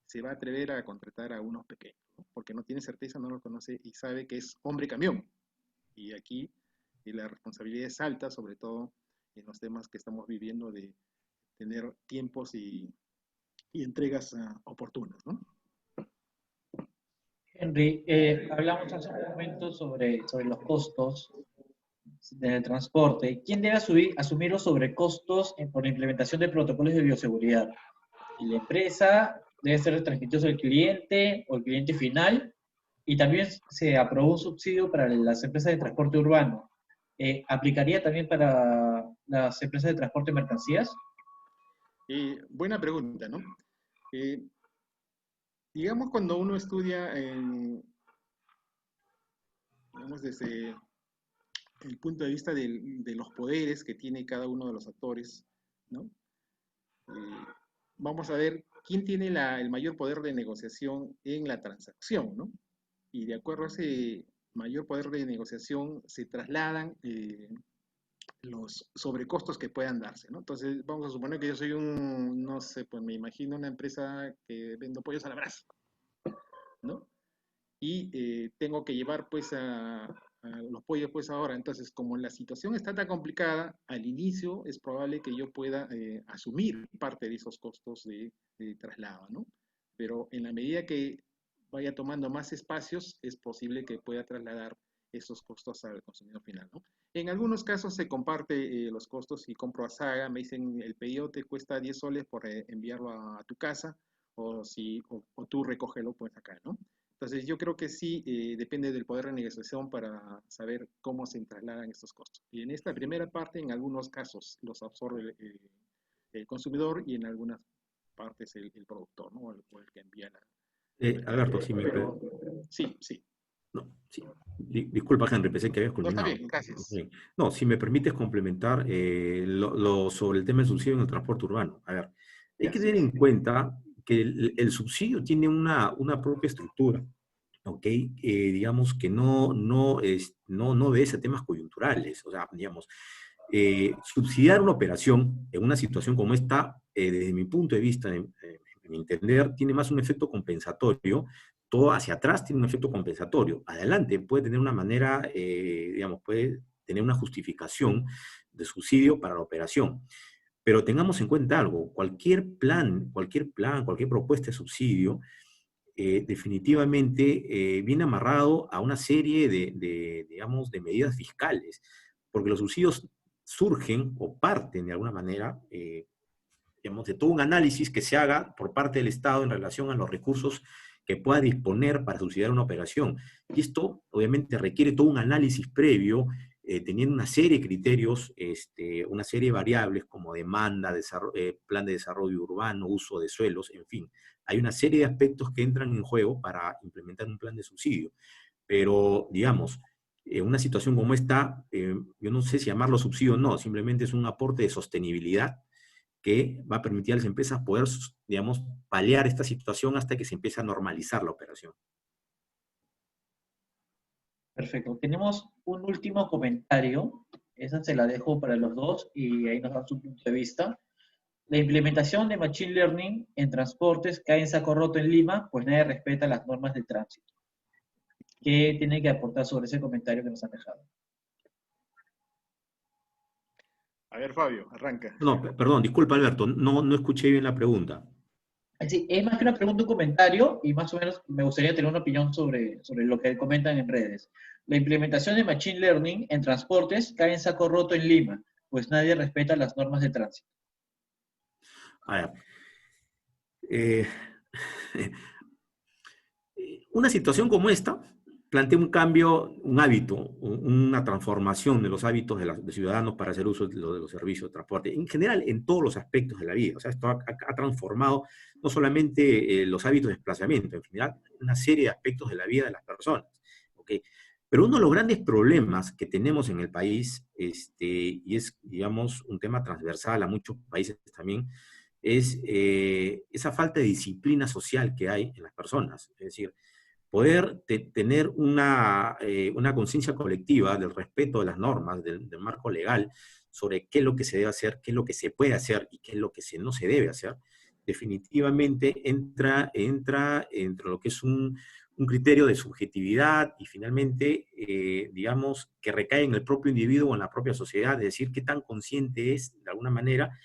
se va a atrever a contratar a unos pequeños, ¿no? Porque no tiene certeza, no lo conoce y sabe que es hombre camión. Y aquí la responsabilidad es alta, sobre todo en los temas que estamos viviendo de tener tiempos y entregas oportunas, ¿no? Henry, hablamos hace un momento sobre los costos del transporte. ¿Quién debe asumir los sobrecostos por la implementación de protocolos de bioseguridad? ¿La empresa debe ser transmitido al cliente o el cliente final? Y también se aprobó un subsidio para las empresas de transporte urbano. ¿Aplicaría también para las empresas de transporte de mercancías? Buena pregunta, ¿no? Digamos, cuando uno estudia, digamos, desde el punto de vista de los poderes que tiene cada uno de los actores, ¿no? Vamos a ver quién tiene el mayor poder de negociación en la transacción, ¿no? Y de acuerdo a ese mayor poder de negociación se trasladan los sobrecostos que puedan darse, ¿no? Entonces, vamos a suponer que yo soy no sé, pues me imagino una empresa que vendo pollos a la brasa, ¿no? Y tengo que llevar pues a los pollos pues ahora. Entonces, como la situación está tan complicada, al inicio es probable que yo pueda asumir parte de esos costos de traslado, ¿no? Pero en la medida que vaya tomando más espacios, es posible que pueda trasladar esos costos al consumidor final, ¿no? En algunos casos se comparte los costos y compro a Saga, me dicen el pedido te cuesta 10 soles por enviarlo a tu casa, o tú recógelo pues acá, ¿no? Entonces yo creo que sí depende del poder de negociación para saber cómo se trasladan estos costos. Y en esta primera parte, en algunos casos los absorbe el consumidor y en algunas partes el productor, ¿no? O el que envía la Alberto, mercancía. Pero sí, sí. No, sí. Disculpa, Henry, pensé que habías No, está culminado. bien, gracias. Ok. No, si me permites complementar sobre el tema del subsidio en el transporte urbano. A ver, hay Ya, que sí, tener sí. en cuenta que el subsidio tiene una propia estructura, ¿ok? Digamos que no obedece a temas coyunturales. O sea, digamos, subsidiar una operación en una situación como esta, desde mi punto de vista, en mi entender, tiene más un efecto compensatorio. Todo hacia atrás tiene un efecto compensatorio. Adelante puede tener una manera, digamos, puede tener una justificación de subsidio para la operación. Pero tengamos en cuenta algo, cualquier propuesta de subsidio, definitivamente viene amarrado a una serie digamos, de medidas fiscales, porque los subsidios surgen o parten de alguna manera, digamos, de todo un análisis que se haga por parte del Estado en relación a los recursos que pueda disponer para subsidiar una operación. Y esto obviamente requiere todo un análisis previo, teniendo una serie de criterios, una serie de variables como demanda, plan de desarrollo urbano, uso de suelos, en fin. Hay una serie de aspectos que entran en juego para implementar un plan de subsidio. Pero, digamos, en una situación como esta, yo no sé si llamarlo subsidio o no, simplemente es un aporte de sostenibilidad que va a permitir a las empresas poder, digamos, paliar esta situación hasta que se empiece a normalizar la operación. Perfecto. Tenemos un último comentario. Esa se la dejo para los dos y ahí nos dan su punto de vista. La implementación de Machine Learning en transportes cae en saco roto en Lima, pues nadie respeta las normas de tránsito. ¿Qué tiene que aportar sobre ese comentario que nos han dejado? A ver, Fabio, arranca. No, perdón, disculpa Alberto, no escuché bien la pregunta. Sí, es más que una pregunta, un comentario, y más o menos me gustaría tener una opinión sobre lo que comentan en redes. La implementación de Machine Learning en transportes cae en saco roto en Lima, pues nadie respeta las normas de tránsito. A ver, eh, una situación como esta plantea un cambio, un hábito, una transformación de los hábitos de los ciudadanos para hacer uso de los servicios de transporte, en general en todos los aspectos de la vida. O sea, esto ha transformado no solamente los hábitos de desplazamiento, en general una serie de aspectos de la vida de las personas. ¿Okay? Pero uno de los grandes problemas que tenemos en el país, y es, digamos, un tema transversal a muchos países también, es esa falta de disciplina social que hay en las personas. Es decir, poder tener una conciencia colectiva del respeto de las normas, del marco legal, sobre qué es lo que se debe hacer, qué es lo que se puede hacer y qué es lo que no se debe hacer, definitivamente entra entre lo que es un criterio de subjetividad y finalmente, digamos, que recae en el propio individuo o en la propia sociedad, es decir, qué tan consciente es, de alguna manera,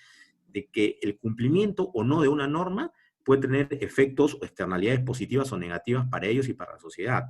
de que el cumplimiento o no de una norma puede tener efectos o externalidades positivas o negativas para ellos y para la sociedad.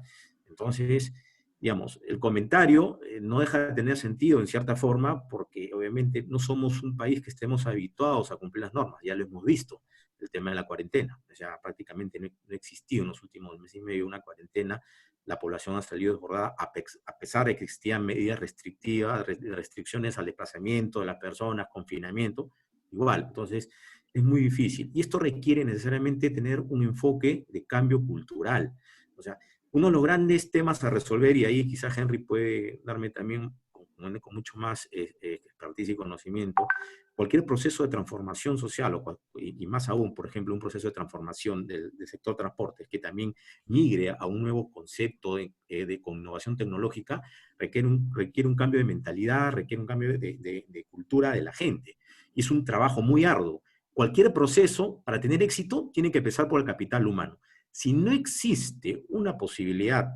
Entonces, digamos, el comentario no deja de tener sentido en cierta forma porque obviamente no somos un país que estemos habituados a cumplir las normas, ya lo hemos visto, el tema de la cuarentena, o sea, prácticamente no ha existido en los últimos meses y medio una cuarentena, la población ha salido desbordada a pesar de que existían medidas restrictivas, restricciones al desplazamiento de las personas, confinamiento, igual, entonces es muy difícil. Y esto requiere necesariamente tener un enfoque de cambio cultural. O sea, uno de los grandes temas a resolver, y ahí quizá Henry puede darme también con mucho más expertise y conocimiento, cualquier proceso de transformación social, y más aún, por ejemplo, un proceso de transformación del sector transportes, que también migre a un nuevo concepto con innovación tecnológica, requiere un cambio de mentalidad, requiere un cambio de cultura de la gente. Y es un trabajo muy arduo. Cualquier proceso, para tener éxito, tiene que empezar por el capital humano. Si no existe una posibilidad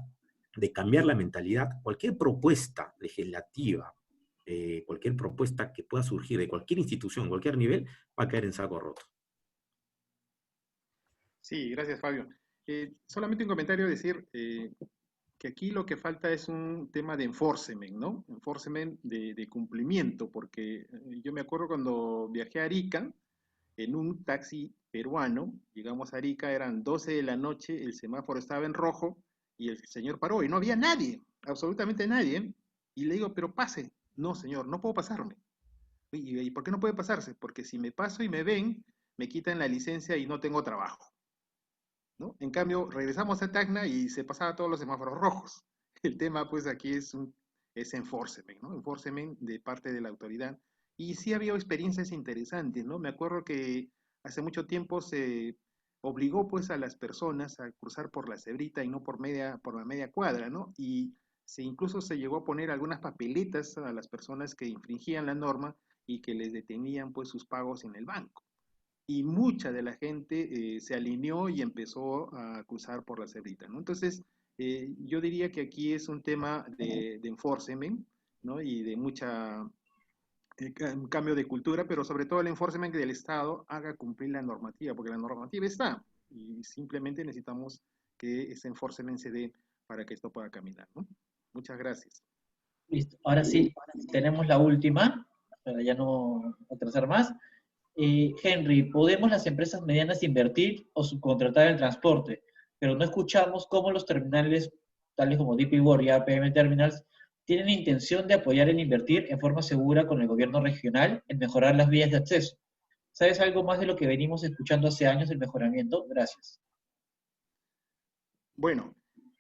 de cambiar la mentalidad, cualquier propuesta legislativa, cualquier propuesta que pueda surgir de cualquier institución, cualquier nivel, va a caer en saco roto. Sí, gracias, Fabio. Solamente un comentario, decir que aquí lo que falta es un tema de enforcement, ¿no? Enforcement de cumplimiento, porque yo me acuerdo cuando viajé a Arica, en un taxi peruano, llegamos a Arica, eran 12 de la noche, el semáforo estaba en rojo y el señor paró y no había nadie, absolutamente nadie. Y le digo, pero pase. No, señor, no puedo pasarme. ¿Y por qué no puede pasarse? Porque si me paso y me ven, me quitan la licencia y no tengo trabajo, ¿no? En cambio, regresamos a Tacna y se pasaba todos los semáforos rojos. El tema, pues, aquí es enforcement, ¿no? Enforcement de parte de la autoridad. Y sí había experiencias interesantes, ¿no? Me acuerdo que hace mucho tiempo se obligó, pues, a las personas a cruzar por la cebrita y no por la media cuadra, ¿no? Y incluso se llegó a poner algunas papeletas a las personas que infringían la norma y que les detenían, pues, sus pagos en el banco y mucha de la gente se alineó y empezó a cruzar por la cebrita, ¿no? Entonces, yo diría que aquí es un tema de enforcement, ¿no? Y de un cambio de cultura, pero sobre todo el enforcement que el Estado haga cumplir la normativa, porque la normativa está, y simplemente necesitamos que ese enforcement se dé para que esto pueda caminar, ¿no? Muchas gracias. Listo. Ahora sí, tenemos la última, para ya no atrasar más. Henry, ¿podemos las empresas medianas invertir o subcontratar el transporte? Pero no escuchamos cómo los terminales, tales como DP World y APM Terminals, tienen intención de apoyar en invertir en forma segura con el gobierno regional en mejorar las vías de acceso. ¿Sabes algo más de lo que venimos escuchando hace años del mejoramiento? Gracias. Bueno,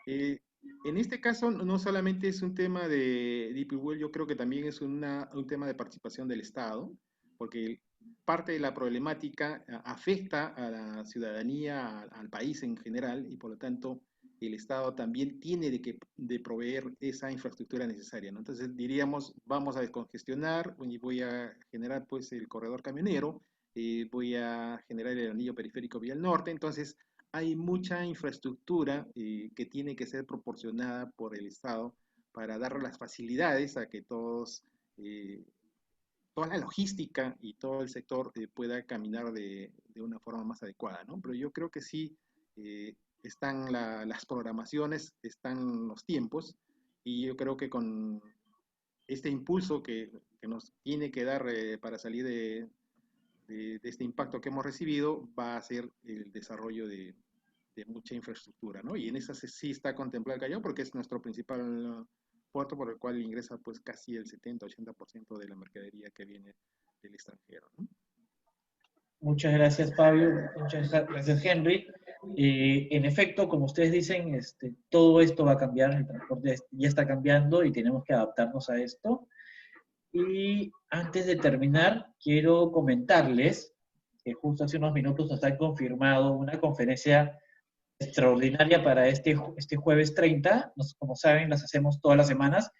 en este caso no solamente es un tema de DP World, yo creo que también es un tema de participación del Estado, porque parte de la problemática afecta a la ciudadanía, al país en general, y por lo tanto el Estado también tiene de proveer esa infraestructura necesaria, ¿no? Entonces diríamos, vamos a descongestionar y voy a generar pues el corredor camionero, voy a generar el anillo periférico vía el norte. Entonces hay mucha infraestructura que tiene que ser proporcionada por el Estado para dar las facilidades a que todos, toda la logística y todo el sector pueda caminar de una forma más adecuada, ¿no? Pero yo creo que sí, están las programaciones, están los tiempos, y yo creo que con este impulso que nos tiene que dar para salir de este impacto que hemos recibido, va a ser el desarrollo de mucha infraestructura, ¿no? Y en esa sí está contemplado el Callao porque es nuestro principal puerto por el cual ingresa pues casi el 70-80% de la mercadería que viene del extranjero, ¿no? Muchas gracias, Fabio. Muchas gracias, Henry. En efecto, como ustedes dicen, todo esto va a cambiar, el transporte ya está cambiando y tenemos que adaptarnos a esto. Y antes de terminar, quiero comentarles que justo hace unos minutos nos han confirmado una conferencia extraordinaria para este jueves 30. Como saben, las hacemos todas las semanas.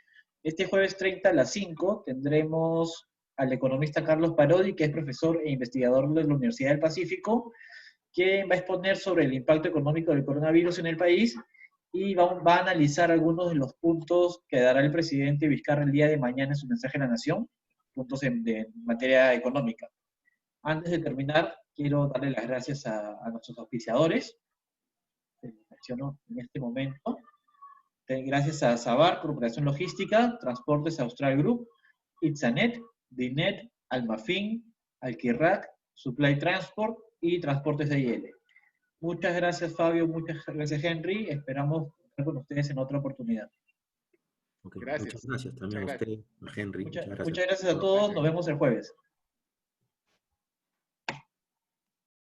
Este jueves 30 a las 5 tendremos al economista Carlos Parodi, que es profesor e investigador de la Universidad del Pacífico, que va a exponer sobre el impacto económico del coronavirus en el país y va a analizar algunos de los puntos que dará el presidente Vizcarra el día de mañana en su mensaje a la Nación, puntos de materia económica. Antes de terminar, quiero darle las gracias a nuestros auspiciadores, que menciono en este momento. Gracias a Sabar, Corporación Logística, Transportes Austral Group, Itzanet, Dinet, Almafin, Alquirac, Supply Transport y Transportes de IL. Muchas gracias, Fabio. Muchas gracias, Henry. Esperamos estar con ustedes en otra oportunidad. Okay. Gracias. Muchas gracias también a usted, a Henry. Muchas gracias a todos. Nos vemos el jueves.